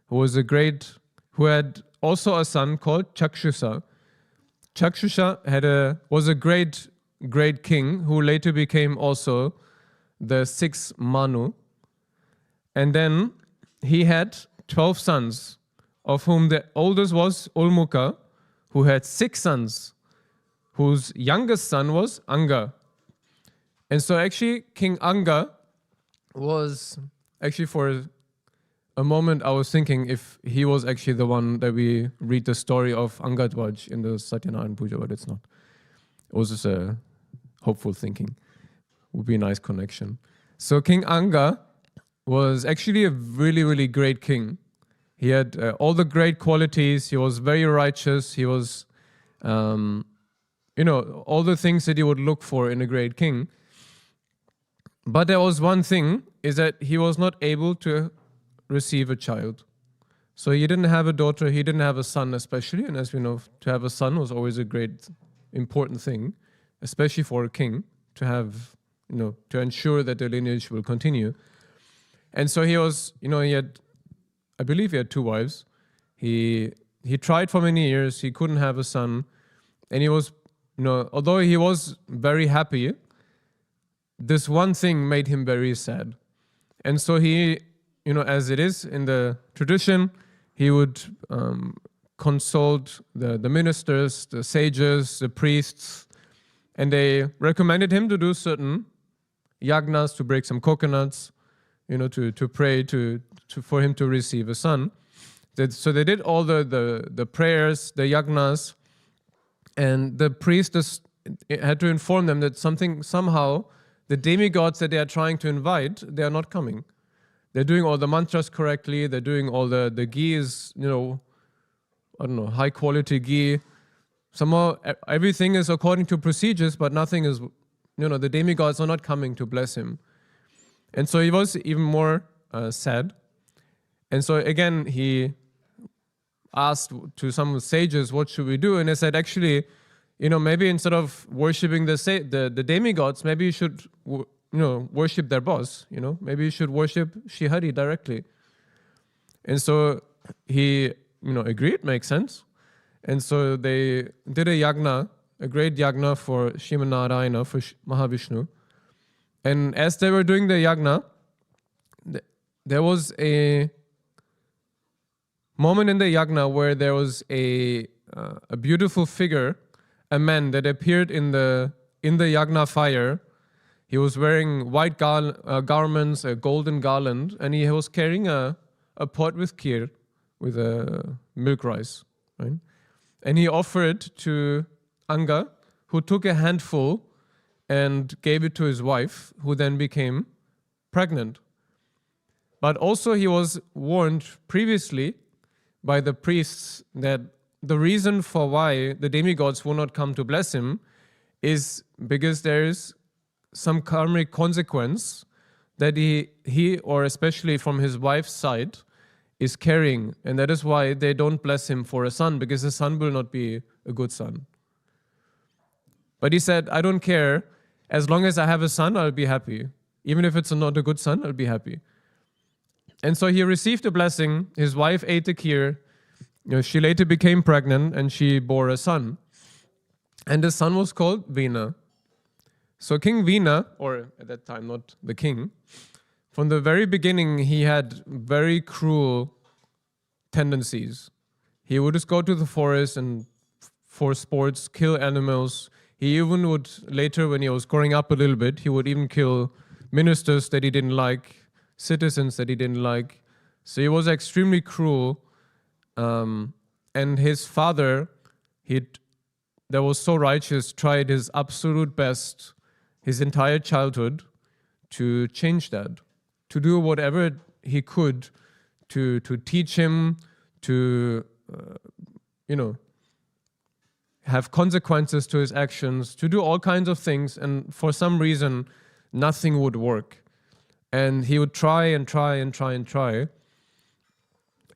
who had also a son called Chakshusa. Chakshusa was a great king who later became also the 6th Manu. And then he had 12 sons, of whom the oldest was Ulmuka, who had 6 sons, whose youngest son was Anga. And so actually King Anga was, actually for a moment I was thinking if he was actually the one that we read the story of Angadvaj in the Satyanarayana Puja, but it's not. It was just a hopeful thinking. Would be a nice connection. So King Anga was actually a really, really great king. He had all the great qualities. He was very righteous. He was, all the things that you would look for in a great king. But there was one thing, is that he was not able to receive a child. So he didn't have a daughter, he didn't have a son especially, and as we know, to have a son was always a great, important thing, especially for a king, to have, to ensure that the lineage will continue. And so he was, I believe he had 2 wives. He tried for many years, he couldn't have a son, and he was, although he was very happy, this one thing made him very sad. And so he, as it is in the tradition, he would consult the ministers, the sages, the priests, and they recommended him to do certain yagnas, to break some coconuts, to pray for him to receive a son. So they did all the prayers, the yagnas, and the priest had to inform them that somehow the demigods that they are trying to invite, they are not coming. They're doing all the mantras correctly. They're doing all the ghee is, high quality ghee. Somehow everything is according to procedures, but nothing is, the demigods are not coming to bless him. And so he was even more sad. And so again, he asked to some sages, what should we do? And they said, actually, maybe instead of worshipping the demigods, maybe you should worship their boss, maybe you should worship Sri Hari directly. And so he, agreed, makes sense. And so they did a yagna, a great yagna for Sriman Narayana, for Mahavishnu. And as they were doing the yagna, there was a moment in the yagna where there was a beautiful figure, a man that appeared in the yagna fire. He was wearing white garments, a golden garland, and he was carrying a pot with kheer, with milk rice, right? And he offered it to Anga, who took a handful and gave it to his wife, who then became pregnant. But also he was warned previously by the priests that the reason for why the demigods will not come to bless him is because there is some karmic consequence that he or especially from his wife's side is carrying, and that is why they don't bless him for a son, because the son will not be a good son. But he said, I don't care, as long as I have a son, I'll be happy. Even if it's not a good son, I'll be happy. And so he received a blessing, his wife ate the kheer, she later became pregnant and she bore a son. And the son was called Veena. So King Veena, or at that time not the king, from the very beginning he had very cruel tendencies. He would just go to the forest and for sports kill animals. He even would, later when he was growing up a little bit, he would even kill ministers that he didn't like, citizens that he didn't like. So he was extremely cruel. And his father, that was so righteous, tried his absolute best his entire childhood to change that, to do whatever he could to teach him, to, have consequences to his actions, to do all kinds of things. And for some reason, nothing would work. And he would try and try and try and try.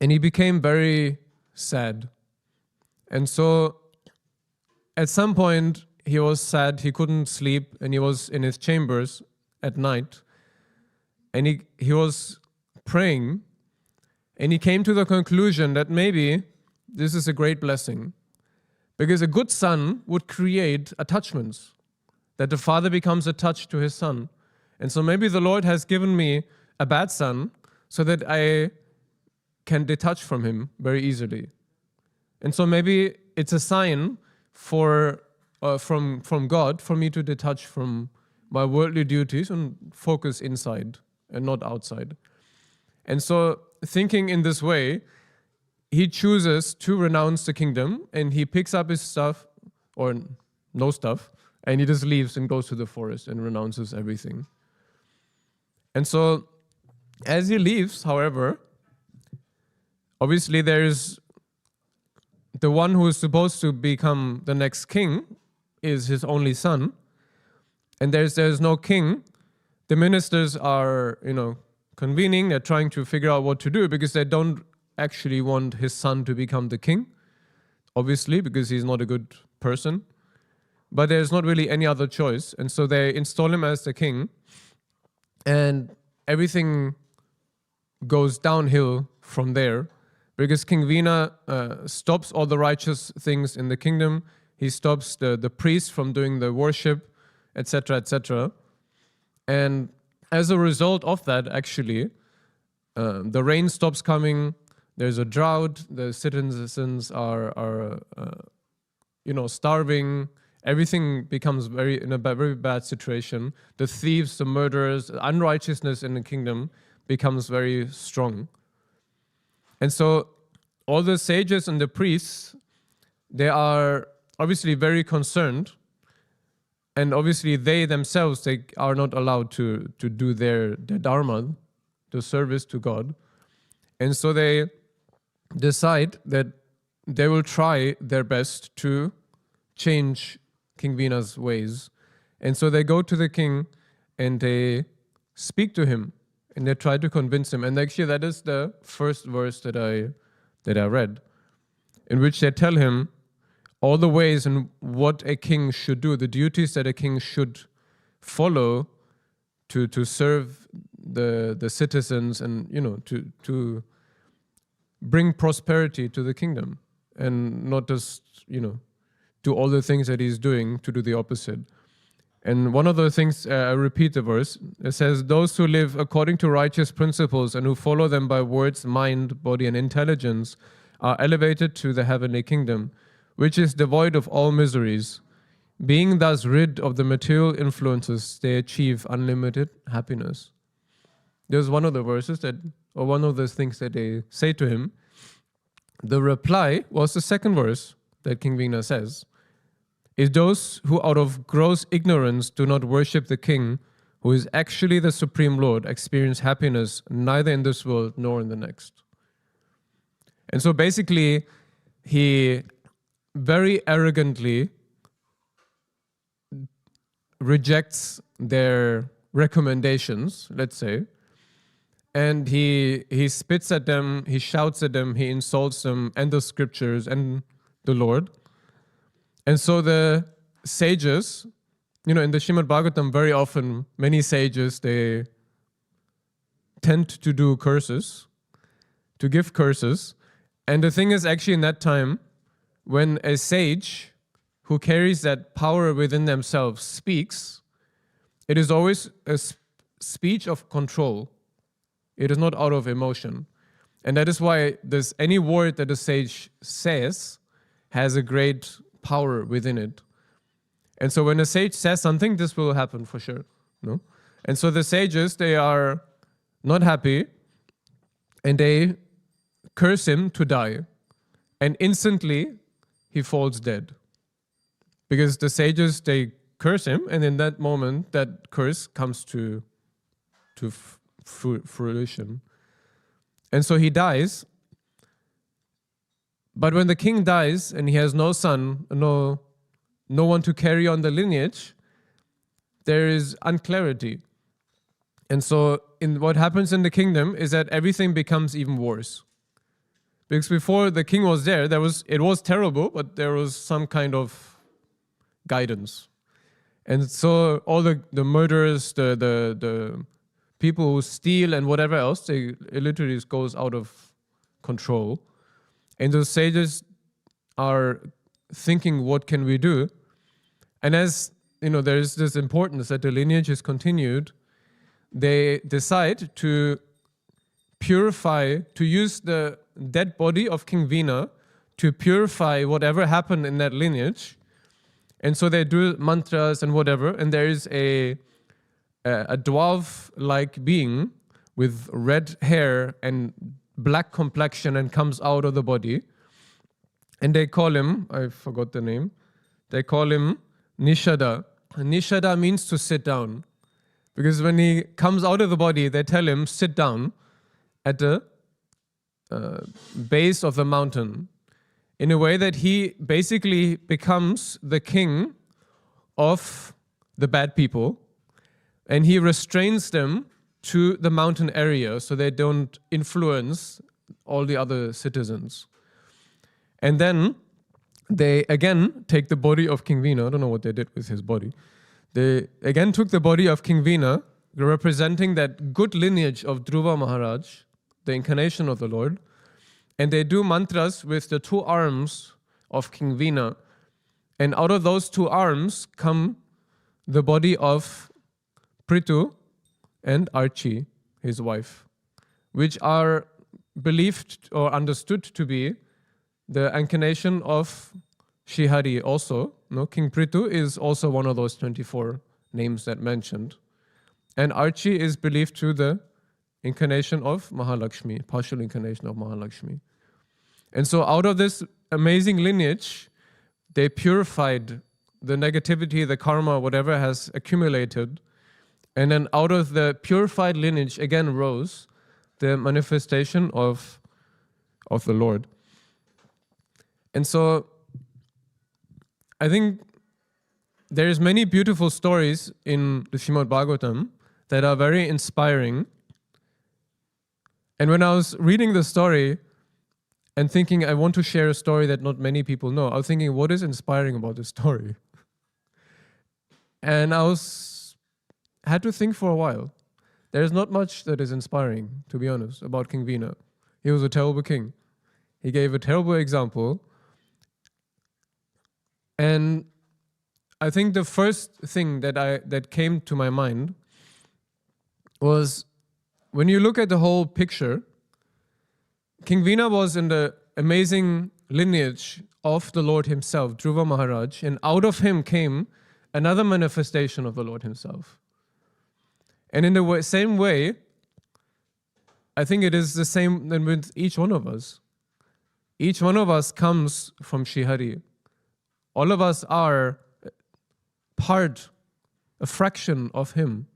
And he became very sad. And so at some point, he was sad, he couldn't sleep, and he was in his chambers at night. And he was praying, and he came to the conclusion that maybe this is a great blessing. Because a good son would create attachments, that the father becomes attached to his son. And so maybe the Lord has given me a bad son so that I can detach from him very easily. And so maybe it's a sign from God for me to detach from my worldly duties and focus inside and not outside. And so thinking in this way, he chooses to renounce the kingdom, and he picks up his stuff, or no stuff, and he just leaves and goes to the forest and renounces everything. And so, as he leaves, however, obviously there's the one who is supposed to become the next king is his only son, and there's no king. The ministers are, convening. They're trying to figure out what to do because they don't actually want his son to become the king, obviously, because he's not a good person. But there's not really any other choice, and so they install him as the king, and everything goes downhill from there. Because King Vina stops all the righteous things in the kingdom. He stops the priests from doing the worship, etc., etc. And as a result of that, actually, the rain stops coming. There's a drought. The citizens are starving. Everything becomes in a very bad situation. The thieves, the murderers, unrighteousness in the kingdom becomes very strong. And so all the sages and the priests, they are obviously very concerned. And obviously they themselves, they are not allowed to do their dharma, the service to God. And so they decide that they will try their best to change King Vina's ways. And so they go to the king and they speak to him. And they try to convince him. And actually that is the first verse that I read, in which they tell him all the ways and what a king should do, the duties that a king should follow to serve the citizens and, to bring prosperity to the kingdom, and not just, do all the things that he's doing, to do the opposite. And one of the things, I repeat the verse, it says, those who live according to righteous principles and who follow them by words, mind, body, and intelligence are elevated to the heavenly kingdom, which is devoid of all miseries. Being thus rid of the material influences, they achieve unlimited happiness. There's one of the verses or one of those things that they say to him. The reply was the second verse that King Vina says. Is those who out of gross ignorance do not worship the king, who is actually the supreme Lord, experience happiness neither in this world nor in the next. And so basically, he very arrogantly rejects their recommendations, let's say, and he spits at them, he shouts at them, he insults them and the scriptures and the Lord. And so the sages, in the Srimad Bhagavatam, very often, many sages, they tend to do curses, to give curses. And the thing is, actually, in that time, when a sage who carries that power within themselves speaks, it is always a speech of control. It is not out of emotion. And that is why any word that a sage says has a great power within it. And so when a sage says something, this will happen for sure. No? And so the sages, they are not happy, and they curse him to die. And instantly, he falls dead. Because the sages, they curse him, and in that moment, that curse comes to fruition. And so he dies. But when the king dies and he has no son, no one to carry on the lineage, there is unclarity. And so what happens in the kingdom is that everything becomes even worse. Because before the king was there, it was terrible, but there was some kind of guidance. And so all the murderers, the people who steal and whatever else, it literally goes out of control. And the sages are thinking, what can we do? And as there is this importance that the lineage is continued, they decide to use the dead body of King Vina to purify whatever happened in that lineage. And so they do mantras and whatever, and there is a dwarf-like being with red hair and black complexion and comes out of the body. And they call him, I forgot the name, they call him Nishada. Nishada means to sit down. Because when he comes out of the body, they tell him, sit down at the base of the mountain, in a way that he basically becomes the king of the bad people, and he restrains them to the mountain area so they don't influence all the other citizens. And then they again take the body of King Vina. I don't know what they did with his body. They again took the body of King Vina, representing that good lineage of Dhruva Maharaj, the incarnation of the Lord, and they do mantras with the two arms of King Vina. And out of those two arms come the body of Prithu and Archie, his wife, which are believed or understood to be the incarnation of Srihari also. No? King Prithu is also one of those 24 names that mentioned. And Archie is believed to the incarnation of Mahalakshmi, partial incarnation of Mahalakshmi. And so out of this amazing lineage, they purified the negativity, the karma, whatever has accumulated. And then out of the purified lineage again rose the manifestation of the Lord. And so I think there's many beautiful stories in the Srimad Bhagavatam that are very inspiring. And when I was reading the story and thinking I want to share a story that not many people know, I was thinking, what is inspiring about this story? And I had to think for a while. There's not much that is inspiring, to be honest, about King Vina. He was a terrible king. He gave a terrible example. And I think the first thing that came to my mind was, when you look at the whole picture, King Vina was in the amazing lineage of the Lord himself, Dhruva Maharaj, and out of him came another manifestation of the Lord himself. And in the same way, I think it is the same with each one of us. Each one of us comes from Srihari. All of us are part, a fraction of him.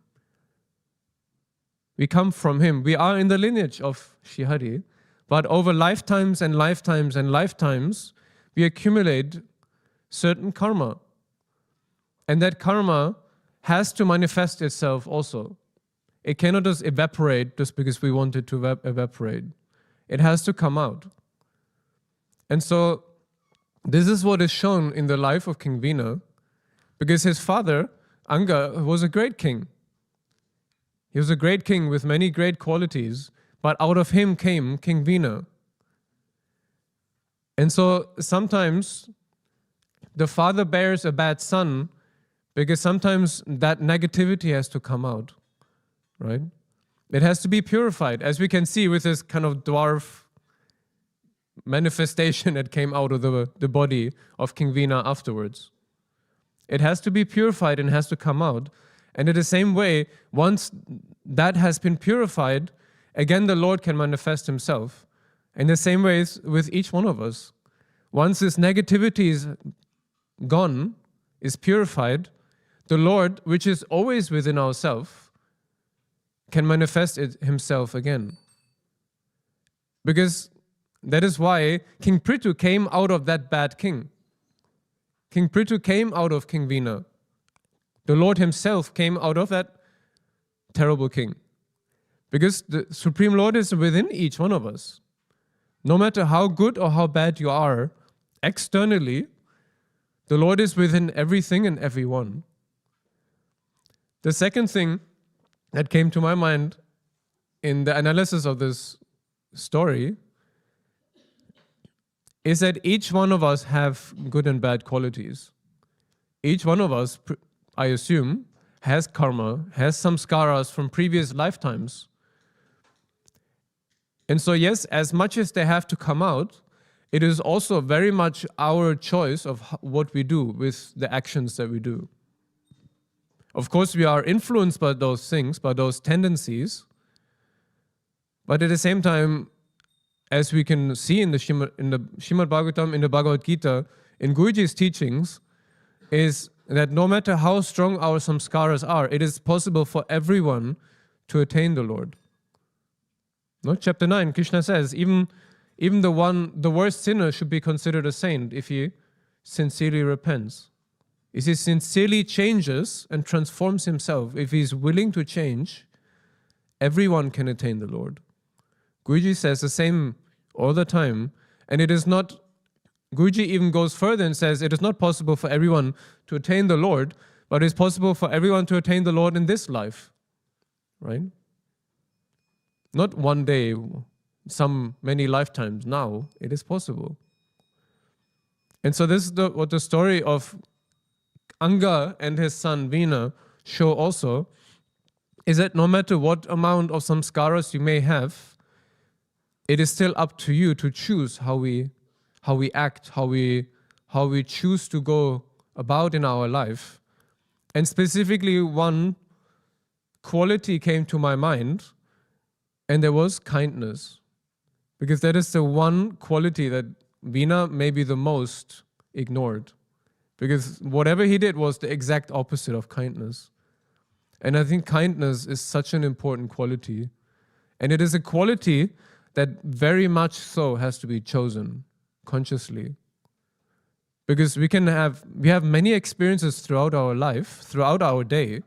We come from him. We are in the lineage of Srihari, but over lifetimes and lifetimes and lifetimes, we accumulate certain karma. And that karma has to manifest itself also. It cannot just evaporate just because we want it to evaporate. It has to come out. And so this is what is shown in the life of King Vina, because his father, Anga, was a great king. He was a great king with many great qualities, but out of him came King Vina. And so sometimes the father bears a bad son because sometimes that negativity has to come out, right? It has to be purified, as we can see with this kind of dwarf manifestation that came out of the body of King Vina afterwards. It has to be purified and has to come out. And in the same way, once that has been purified, again the Lord can manifest himself. In the same ways with each one of us. Once this negativity is gone, is purified, the Lord, which is always within ourselves, can manifest it himself again. Because that is why King Prithu came out of that bad king. King Prithu came out of King Vina. The Lord himself came out of that terrible king. Because the Supreme Lord is within each one of us. No matter how good or how bad you are, externally, the Lord is within everything and everyone. The second thing that came to my mind in the analysis of this story is that each one of us have good and bad qualities. Each one of us, I assume, has karma, has some skaras from previous lifetimes. And so yes, as much as they have to come out, it is also very much our choice of what we do with the actions that we do. Of course, we are influenced by those things, by those tendencies, but at the same time, as we can see in the Srimad Bhagavatam, in the Bhagavad Gita, in Guruji's teachings, is that no matter how strong our samskaras are, it is possible for everyone to attain the Lord. No? Chapter 9, Krishna says, even the worst sinner should be considered a saint if he sincerely repents. If he sincerely changes and transforms himself, if he is willing to change, everyone can attain the Lord. Guruji says the same all the time, and it is not, Guruji even goes further and says it is not possible for everyone to attain the Lord, but it is possible for everyone to attain the Lord in this life, right? Not one day, many lifetimes. Now it is possible. And so this is what the story of Anga and his son Veena show also, is that no matter what amount of samskaras you may have, it is still up to you to choose how we act, how we choose to go about in our life. And specifically one quality came to my mind, and there was kindness. Because that is the one quality that Veena may be the most ignored. Because whatever he did was the exact opposite of kindness. And I think kindness is such an important quality. And it is a quality that very much so has to be chosen consciously. Because we have many experiences throughout our life, throughout our day,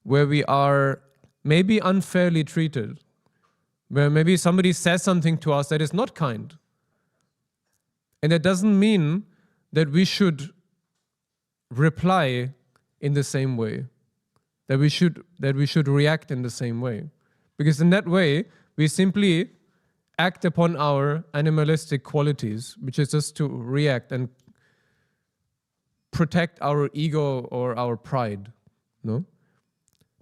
where we are maybe unfairly treated, where maybe somebody says something to us that is not kind. And that doesn't mean that we should reply in the same way, that we should react in the same way. Because in that way, we simply act upon our animalistic qualities, which is just to react and protect our ego or our pride. No?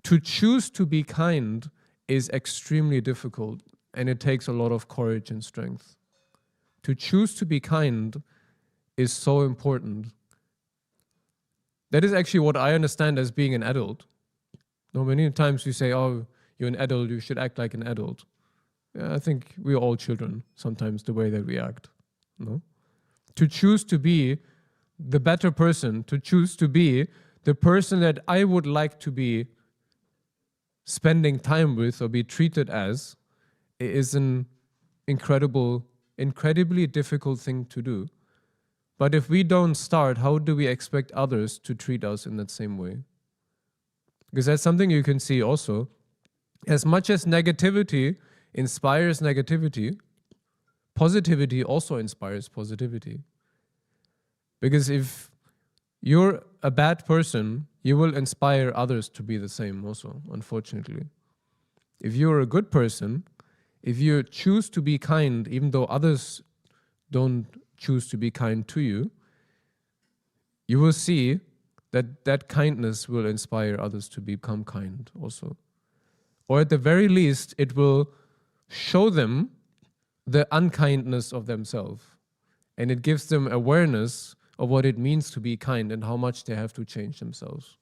To choose to be kind is extremely difficult, and it takes a lot of courage and strength. To choose to be kind is so important. That is actually what I understand as being an adult. No, many times we say, oh, you're an adult, you should act like an adult. Yeah, I think we're all children sometimes, the way that we act. No? To choose to be the better person, to choose to be the person that I would like to be spending time with or be treated as, is an incredibly difficult thing to do. But if we don't start, how do we expect others to treat us in that same way? Because that's something you can see also. As much as negativity inspires negativity, positivity also inspires positivity. Because if you're a bad person, you will inspire others to be the same also, unfortunately. If you're a good person, if you choose to be kind, even though others don't choose to be kind to you, you will see that that kindness will inspire others to become kind also. Or at the very least, it will show them the unkindness of themselves. And it gives them awareness of what it means to be kind and how much they have to change themselves.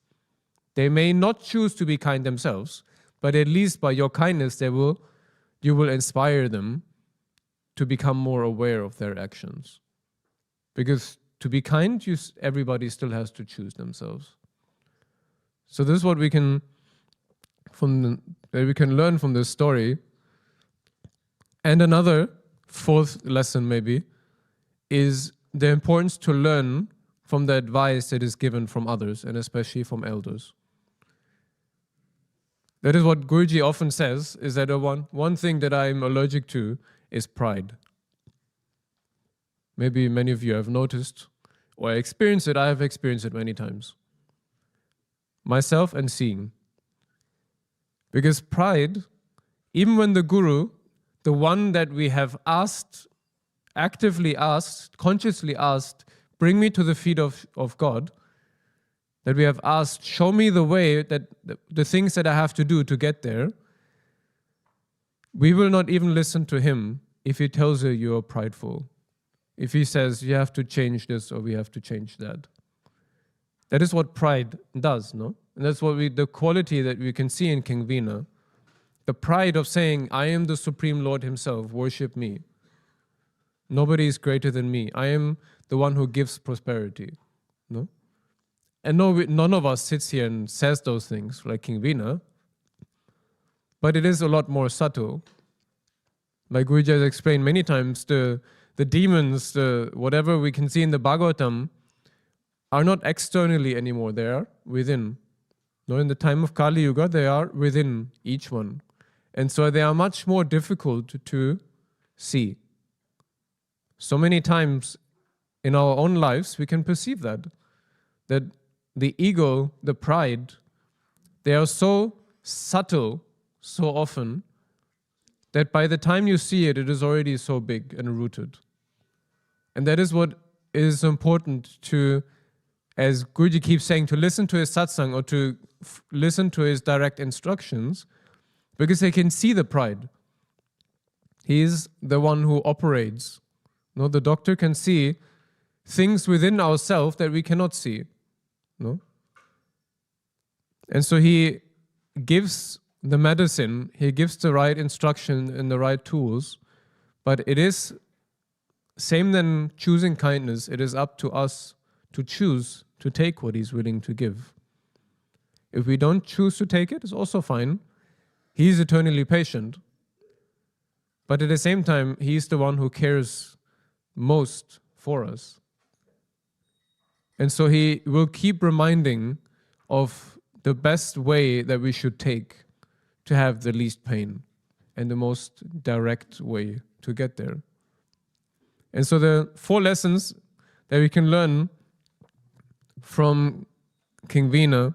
They may not choose to be kind themselves, but at least by your kindness, you will inspire them to become more aware of their actions. Because to be kind, everybody still has to choose themselves. So this is what we can learn from this story. And another fourth lesson maybe is the importance to learn from the advice that is given from others, and especially from elders. That is what Guruji often says, is that one thing that I'm allergic to is pride. Maybe many of you have noticed or experienced it. I have experienced it many times. Myself and seeing. Because pride, even when the Guru, the one that we have asked, actively asked, consciously asked, bring me to the feet of God, that we have asked, show me the way, that the things that I have to do to get there, we will not even listen to him if he tells you are prideful. If he says, you have to change this or we have to change that. That is what pride does, no? And that's what the quality that we can see in King Veena. the pride of saying, I am the Supreme Lord Himself, worship me. Nobody is greater than me. I am the one who gives prosperity. No? And no, none of us sits here and says those things like King Veena, but it is a lot more subtle. Like Guruji has explained many times, the demons, whatever we can see in the Bhagavatam, are not externally anymore, they are within. No, in the time of Kali Yuga, they are within each one. And so they are much more difficult to see. So many times in our own lives, we can perceive that the ego, the pride, they are so subtle so often that by the time you see it, it is already so big and rooted. And that is what is important to, as Guruji keeps saying, to listen to his satsang or to listen to his direct instructions, because they can see the pride. He is the one who operates. No, the doctor can see things within ourselves that we cannot see. No? And so he gives the medicine, he gives the right instruction and the right tools, but it is same than choosing kindness. It is up to us to choose to take what he's willing to give. If we don't choose to take it, it's also fine. He's eternally patient. But at the same time, he's the one who cares most for us. And so he will keep reminding of the best way that we should take to have the least pain and the most direct way to get there. And so the 4 lessons that we can learn from King Veena,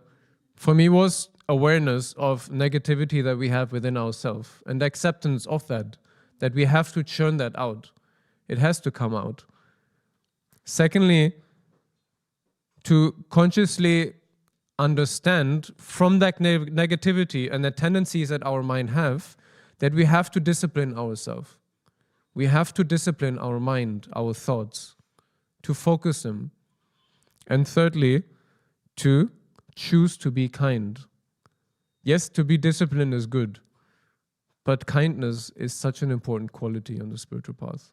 for me, was awareness of negativity that we have within ourselves and acceptance of that we have to churn that out. It has to come out. Secondly, to consciously understand from that negativity and the tendencies that our mind have, that we have to discipline ourselves. We have to discipline our mind, our thoughts, to focus them. And thirdly, to choose to be kind. Yes, to be disciplined is good, but kindness is such an important quality on the spiritual path.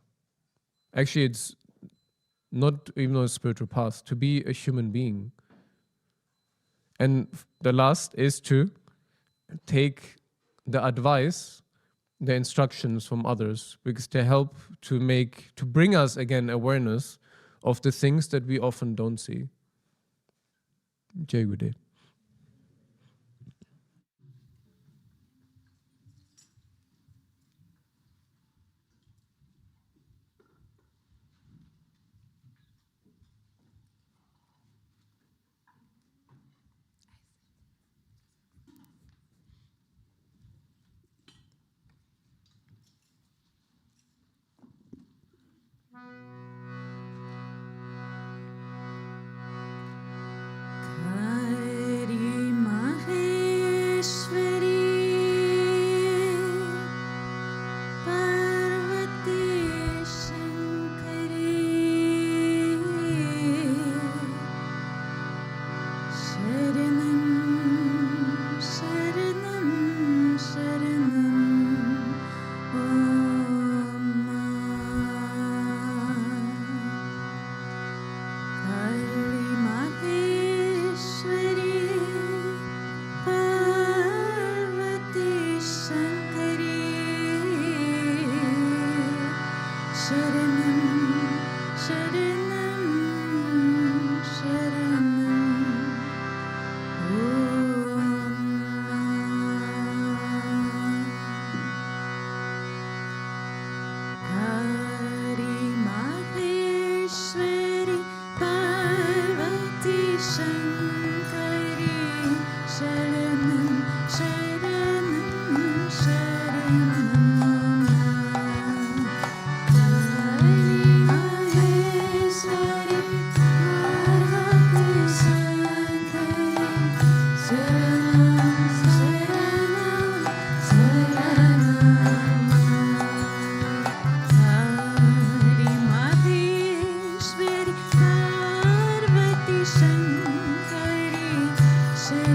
Actually, it's not even on a spiritual path, to be a human being. And the last is to take the advice, the instructions from others, because they help to bring us again awareness of the things that we often don't see. Jai Gurudev.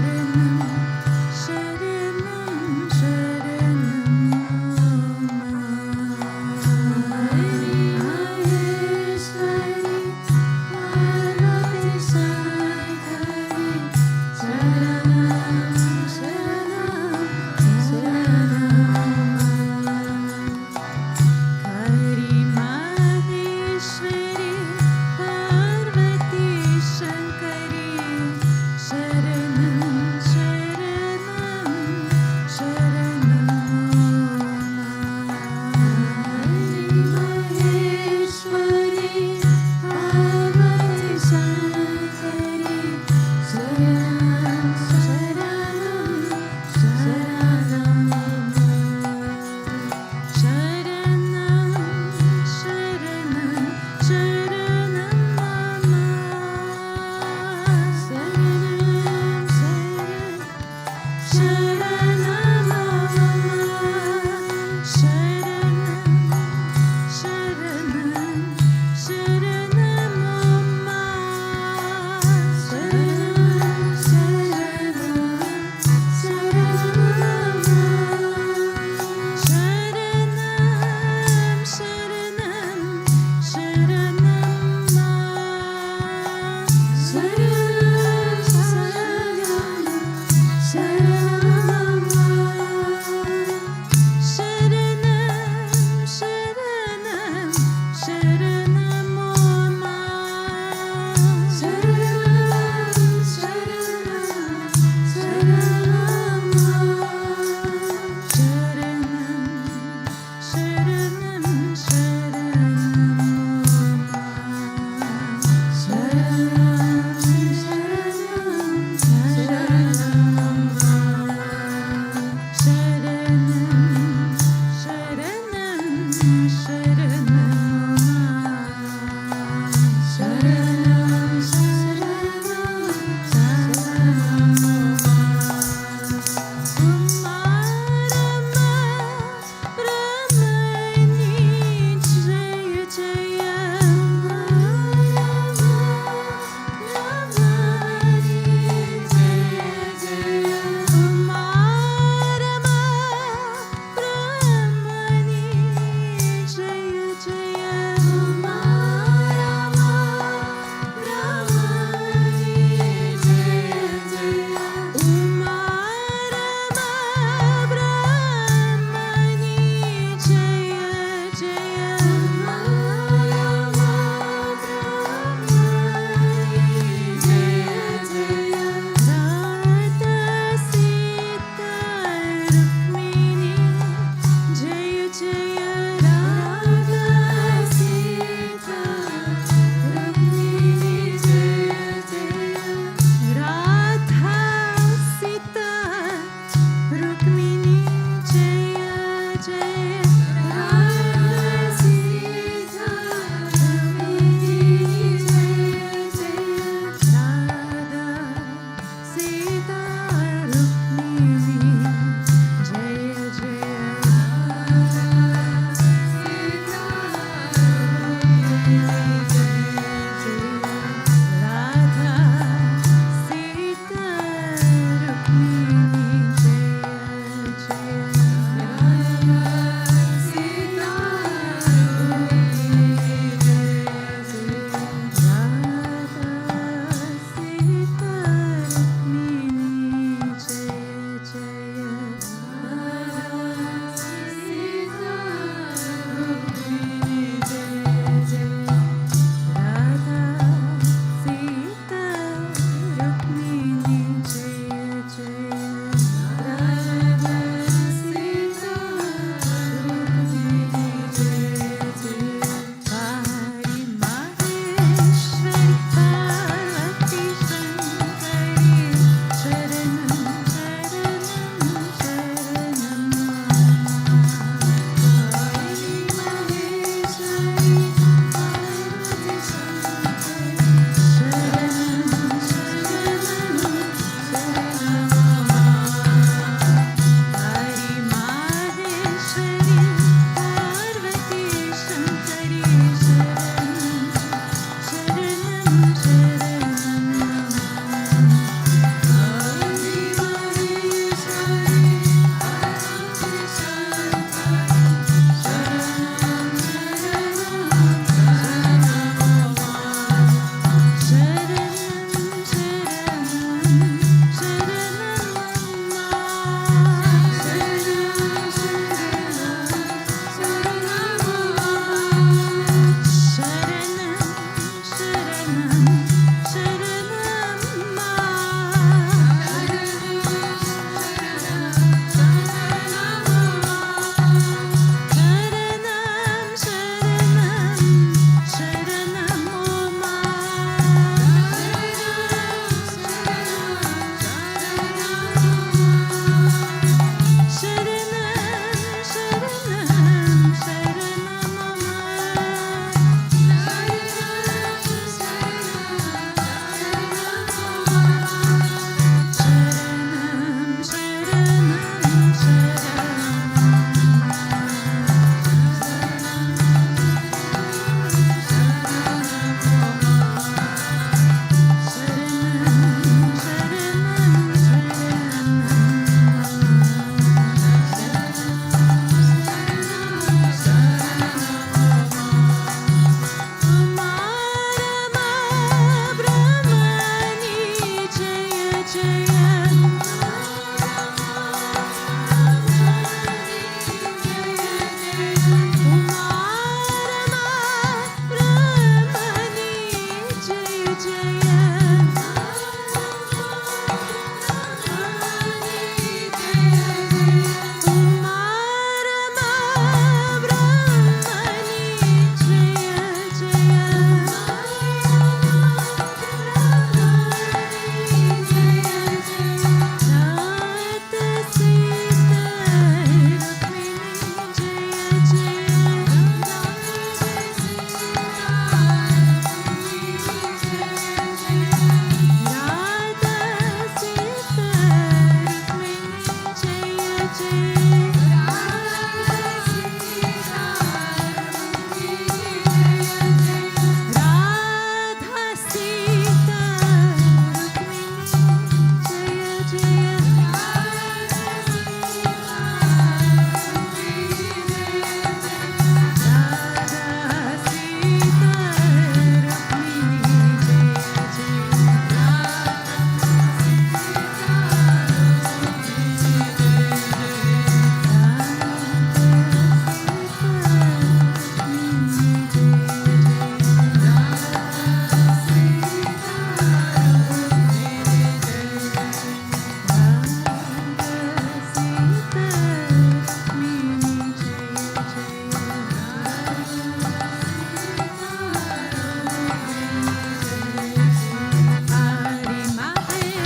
Sharanam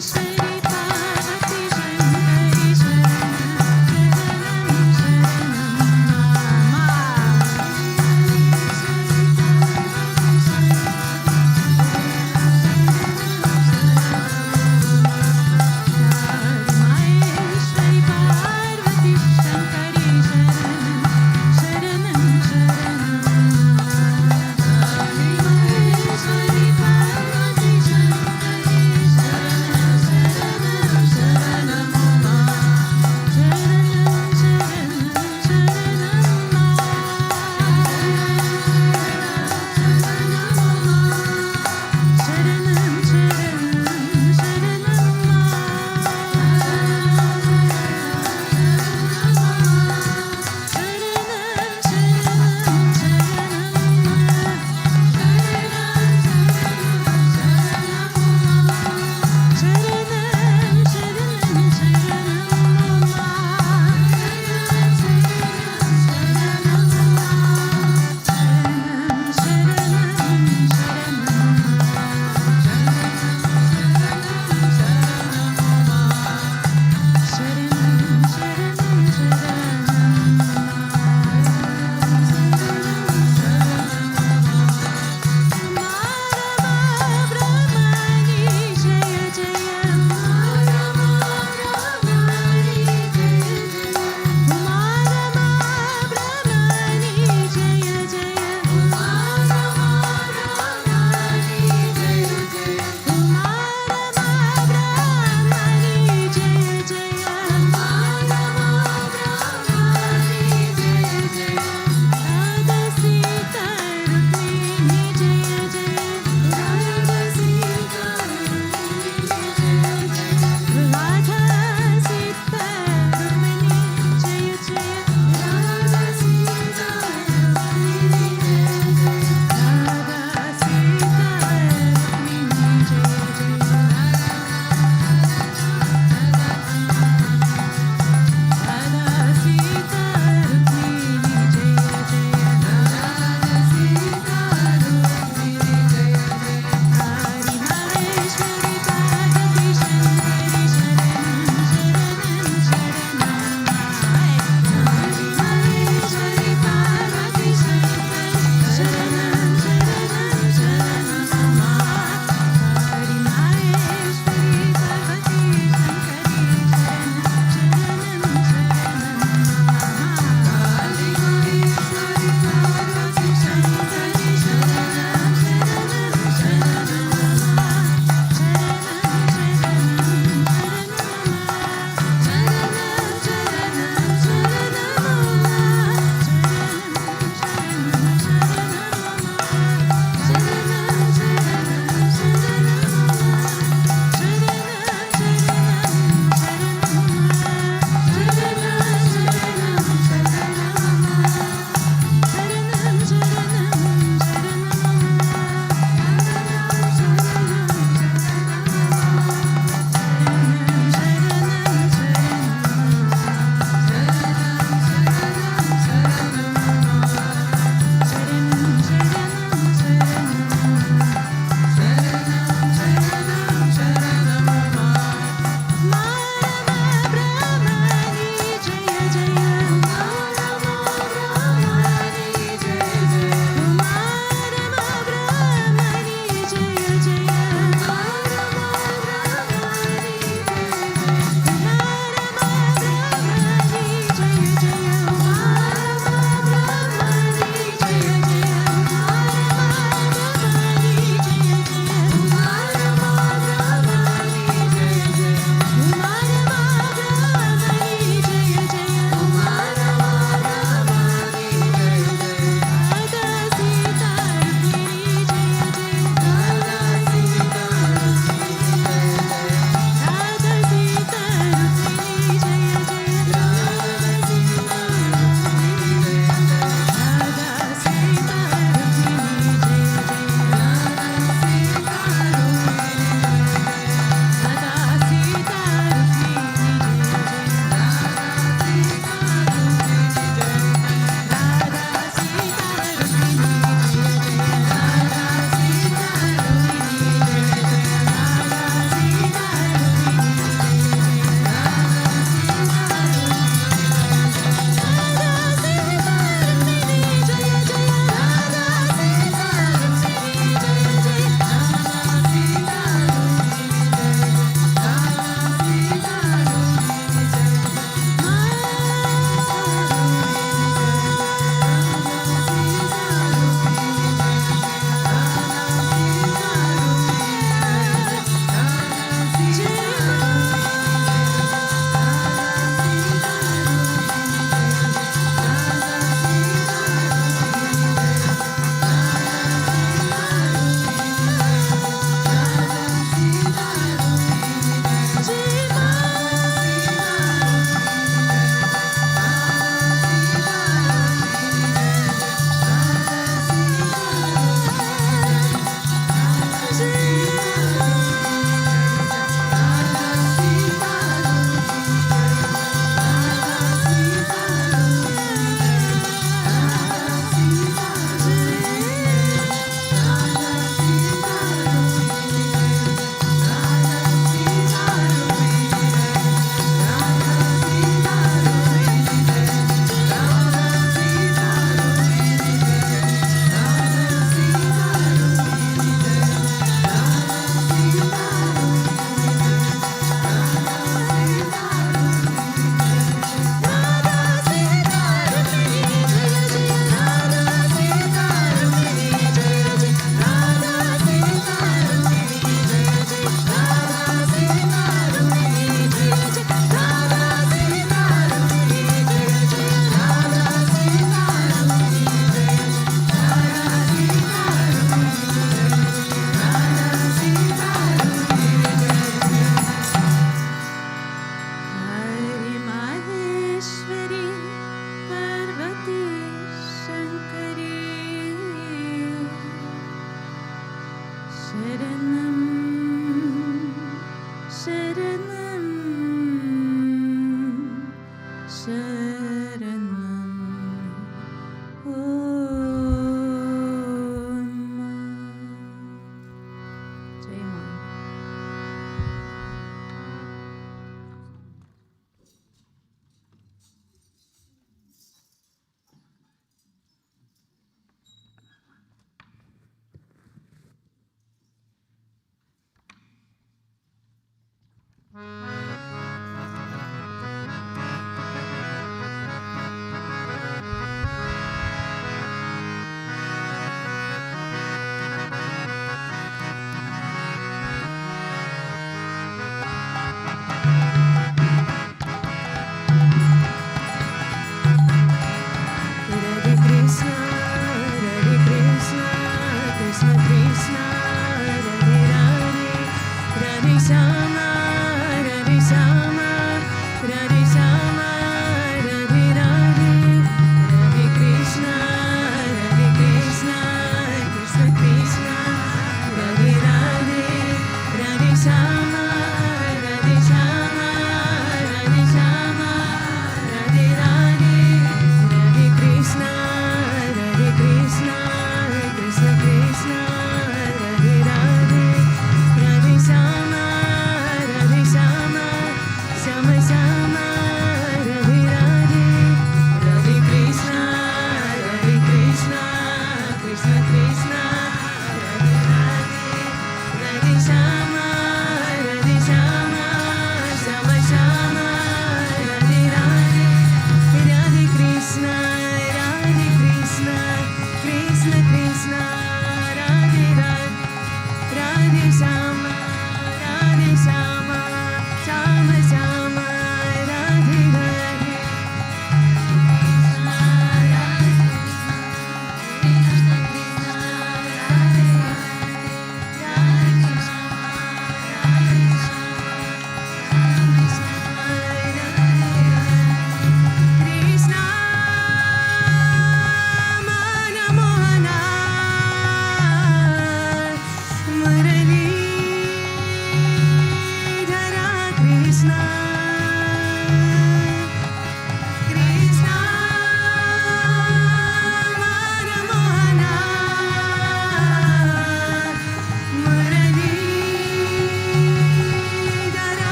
Shri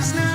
Krishna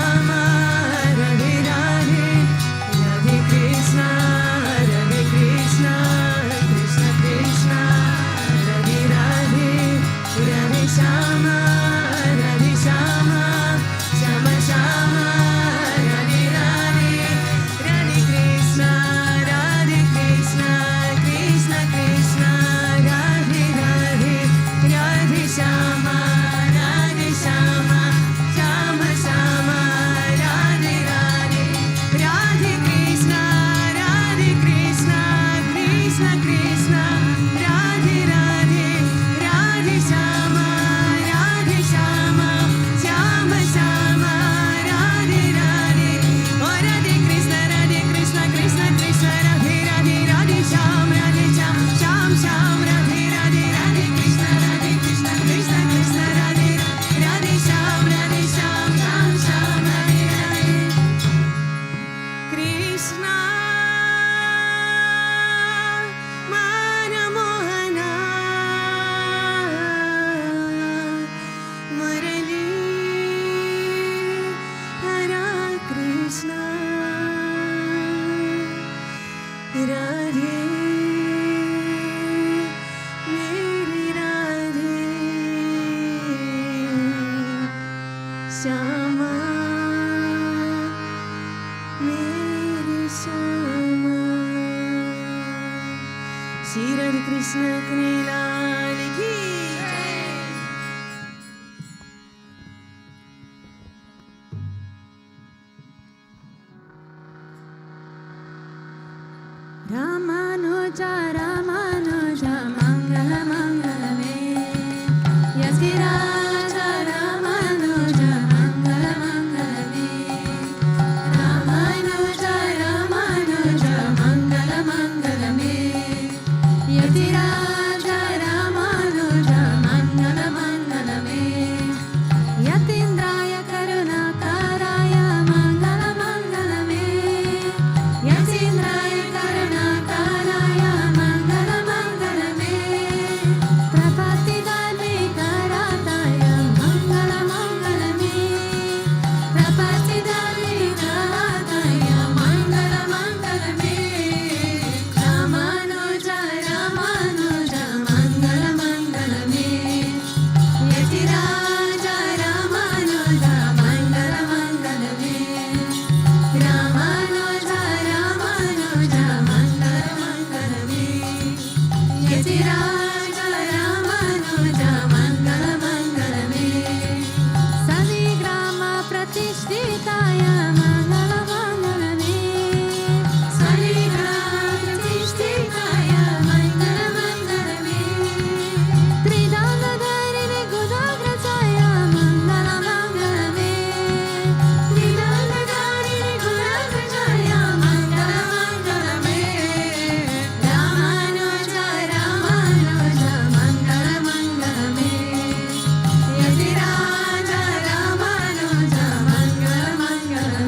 Shama, Radhe Radhe, Radhe Krishna, Krishna Krishna, Radhe Radhe, Radhe Shama, Shama, Shama Shama, Radhe Radhe, Radhe Krishna, Krishna Krishna, Radhe Radhe, Radhe Shama, Shama, Shama Shama, Radhe Radhe, Radhe Krishna, Krishna Krishna, Radhe Radhe, Radhe Shama, Shama, Shama Shama, Radhe Radhe, oh Radhe Krishna, Krishna Krishna, Radhe Radhe, Radhe Sham, Sham Sham, Radhe Radhe, Radhe Krishna, Krishna Krishna, Radhe Radhe Sham, Sham Sham, Radhe Radhe. Krishna Mana Mohana Murali Hara Krishna Radhe Meri Radhe Shama Meri Shama. Shri Radhe Krishna Kanilal ki jai. Ramanuja Ramanuja Mangala Mangala me Yasiraja Ramanuja Mangala Mangala me Ramanuja Ramanuja Mangala Mangala me Yasiraja Ramanuja Mangala Mangala me Yatindraya Karunakaraya Mangala Mangala me Yatindraya Karunakaraya Mangala Mangala me Prapatidane Karataya Mangala Mangala me Prapatidane Karataya Mangala Mangala me Ramanuja Ramanuja Mangala Mangala me Yatiraja Ramanuja Mangala Mangala me Ramanuja Ramanuja Mangala Mangala me Yatiraja Ramanuja Mangala Mangala me Saligrama Pratishtitaya Mangala Mangala me Saligrama Pratishtitaya Mangala Mangala me Tridandadharine Gudagrajaya Mangala Mangala me Tridandadharine Gudagrajaya Mangala Mangala me Ramanuja Ramanuja Mangala Mangala me Yatiraja Ramanuja Mangala Mangala me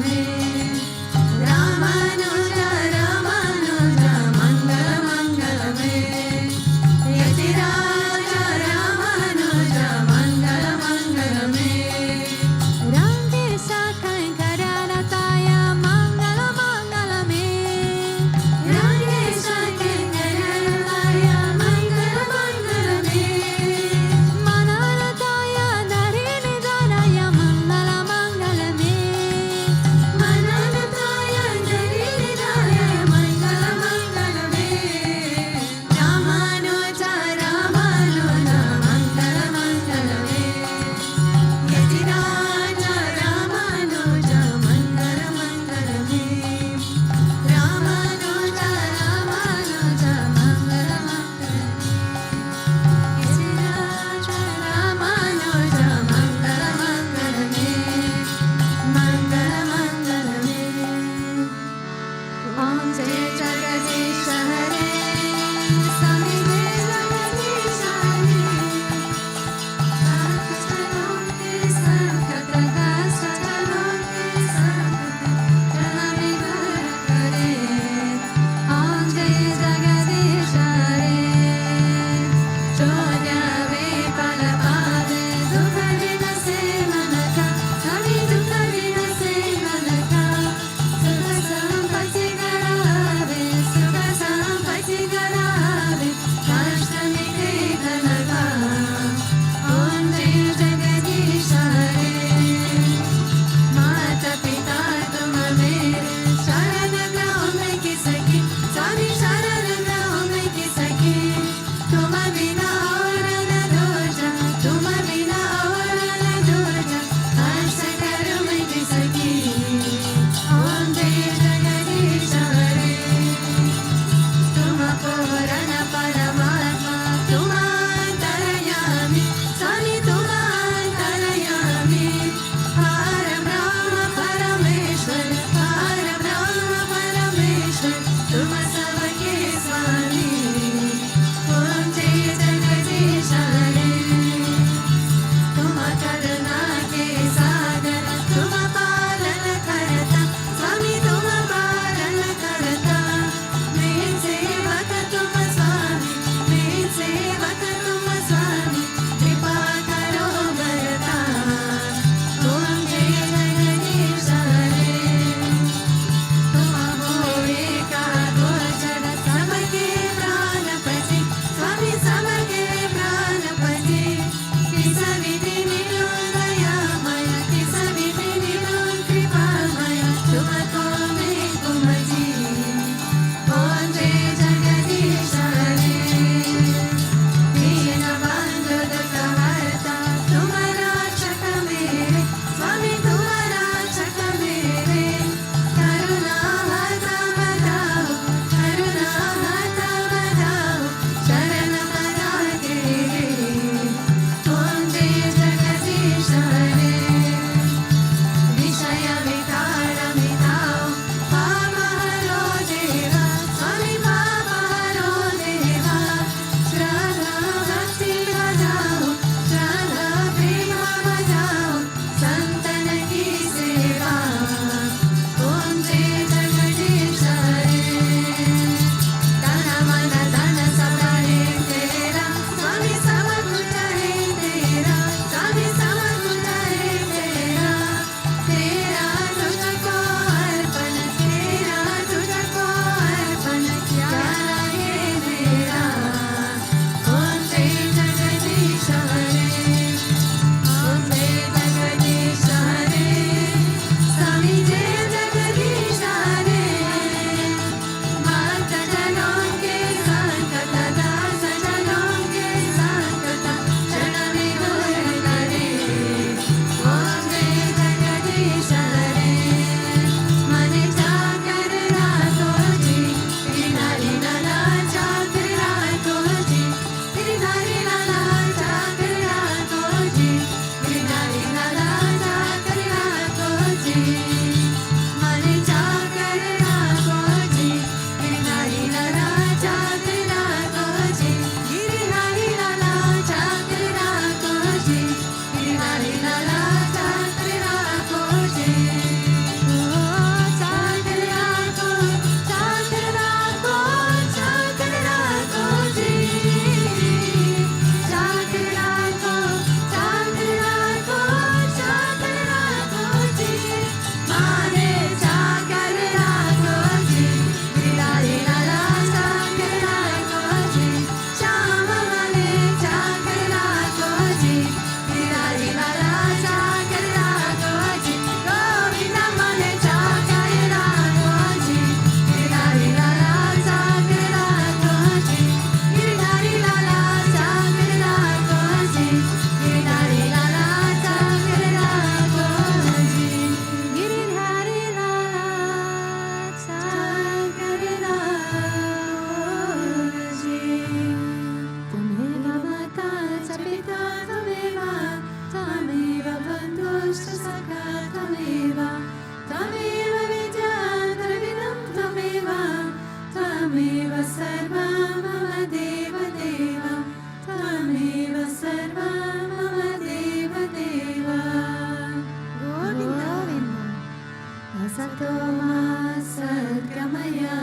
Sato ma sadgamaya,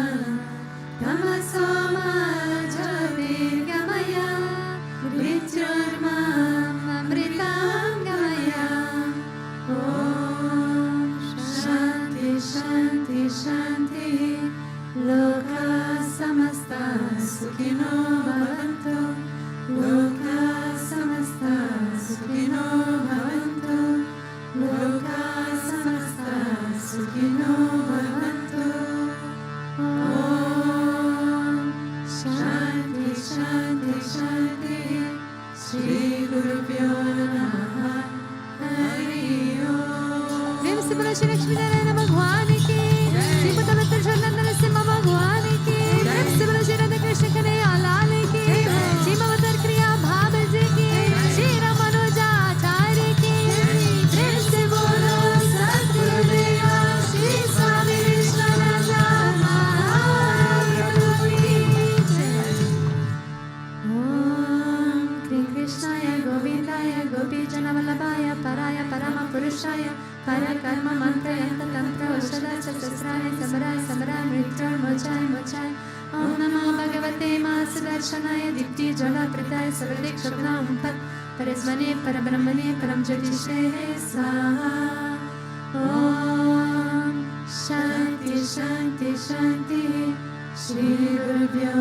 tamaso ma jyotirgamaya, mrityurmam amritam gamaya. Om Shanti Shanti Shanti, Loka samasta sukhino bhavantu, Loka samasta sukhino bhavantu, Loka samasta sukhino bhavantu. Om Shanti Shanti Shanti, Shri Gurubhyo Namaha. Hari Om. प्रेम से बोलो श्री लक्ष्मी नारायण भगवान की, श्री भूतभद्रेश्वरनाथ नरसिम्हा भगवान की, प्रेम से बोलो श्री राधा कृष्ण कन्हैया लाल की, श्री ममता क्रिया भाव जी की, श्री रामानुजाचार्य की, प्रेम से बोलो सद्गुरुदेव श्री स्वामी विश्वनाथ महाप्रभु की जय। ओम श्री कृष्णाय गोविंदाय गोपीजनवल्लभाय पराय परमपुरुषाय परकर्म मंत्रयंत्र तंत्र औषधा सहस्राय समराय समराय मृत्युर्मोचाय मोचाय। ओम नमो भगवते मासदर्शनाय दीप्ति ज्वलप्रदाय सर्वदिक्शुभ्नां तत् परस्मने परब्रह्मणे परम ज्योतिषे स्वाहा। ओम शांति शांति शांति, श्री गुरुभ्यो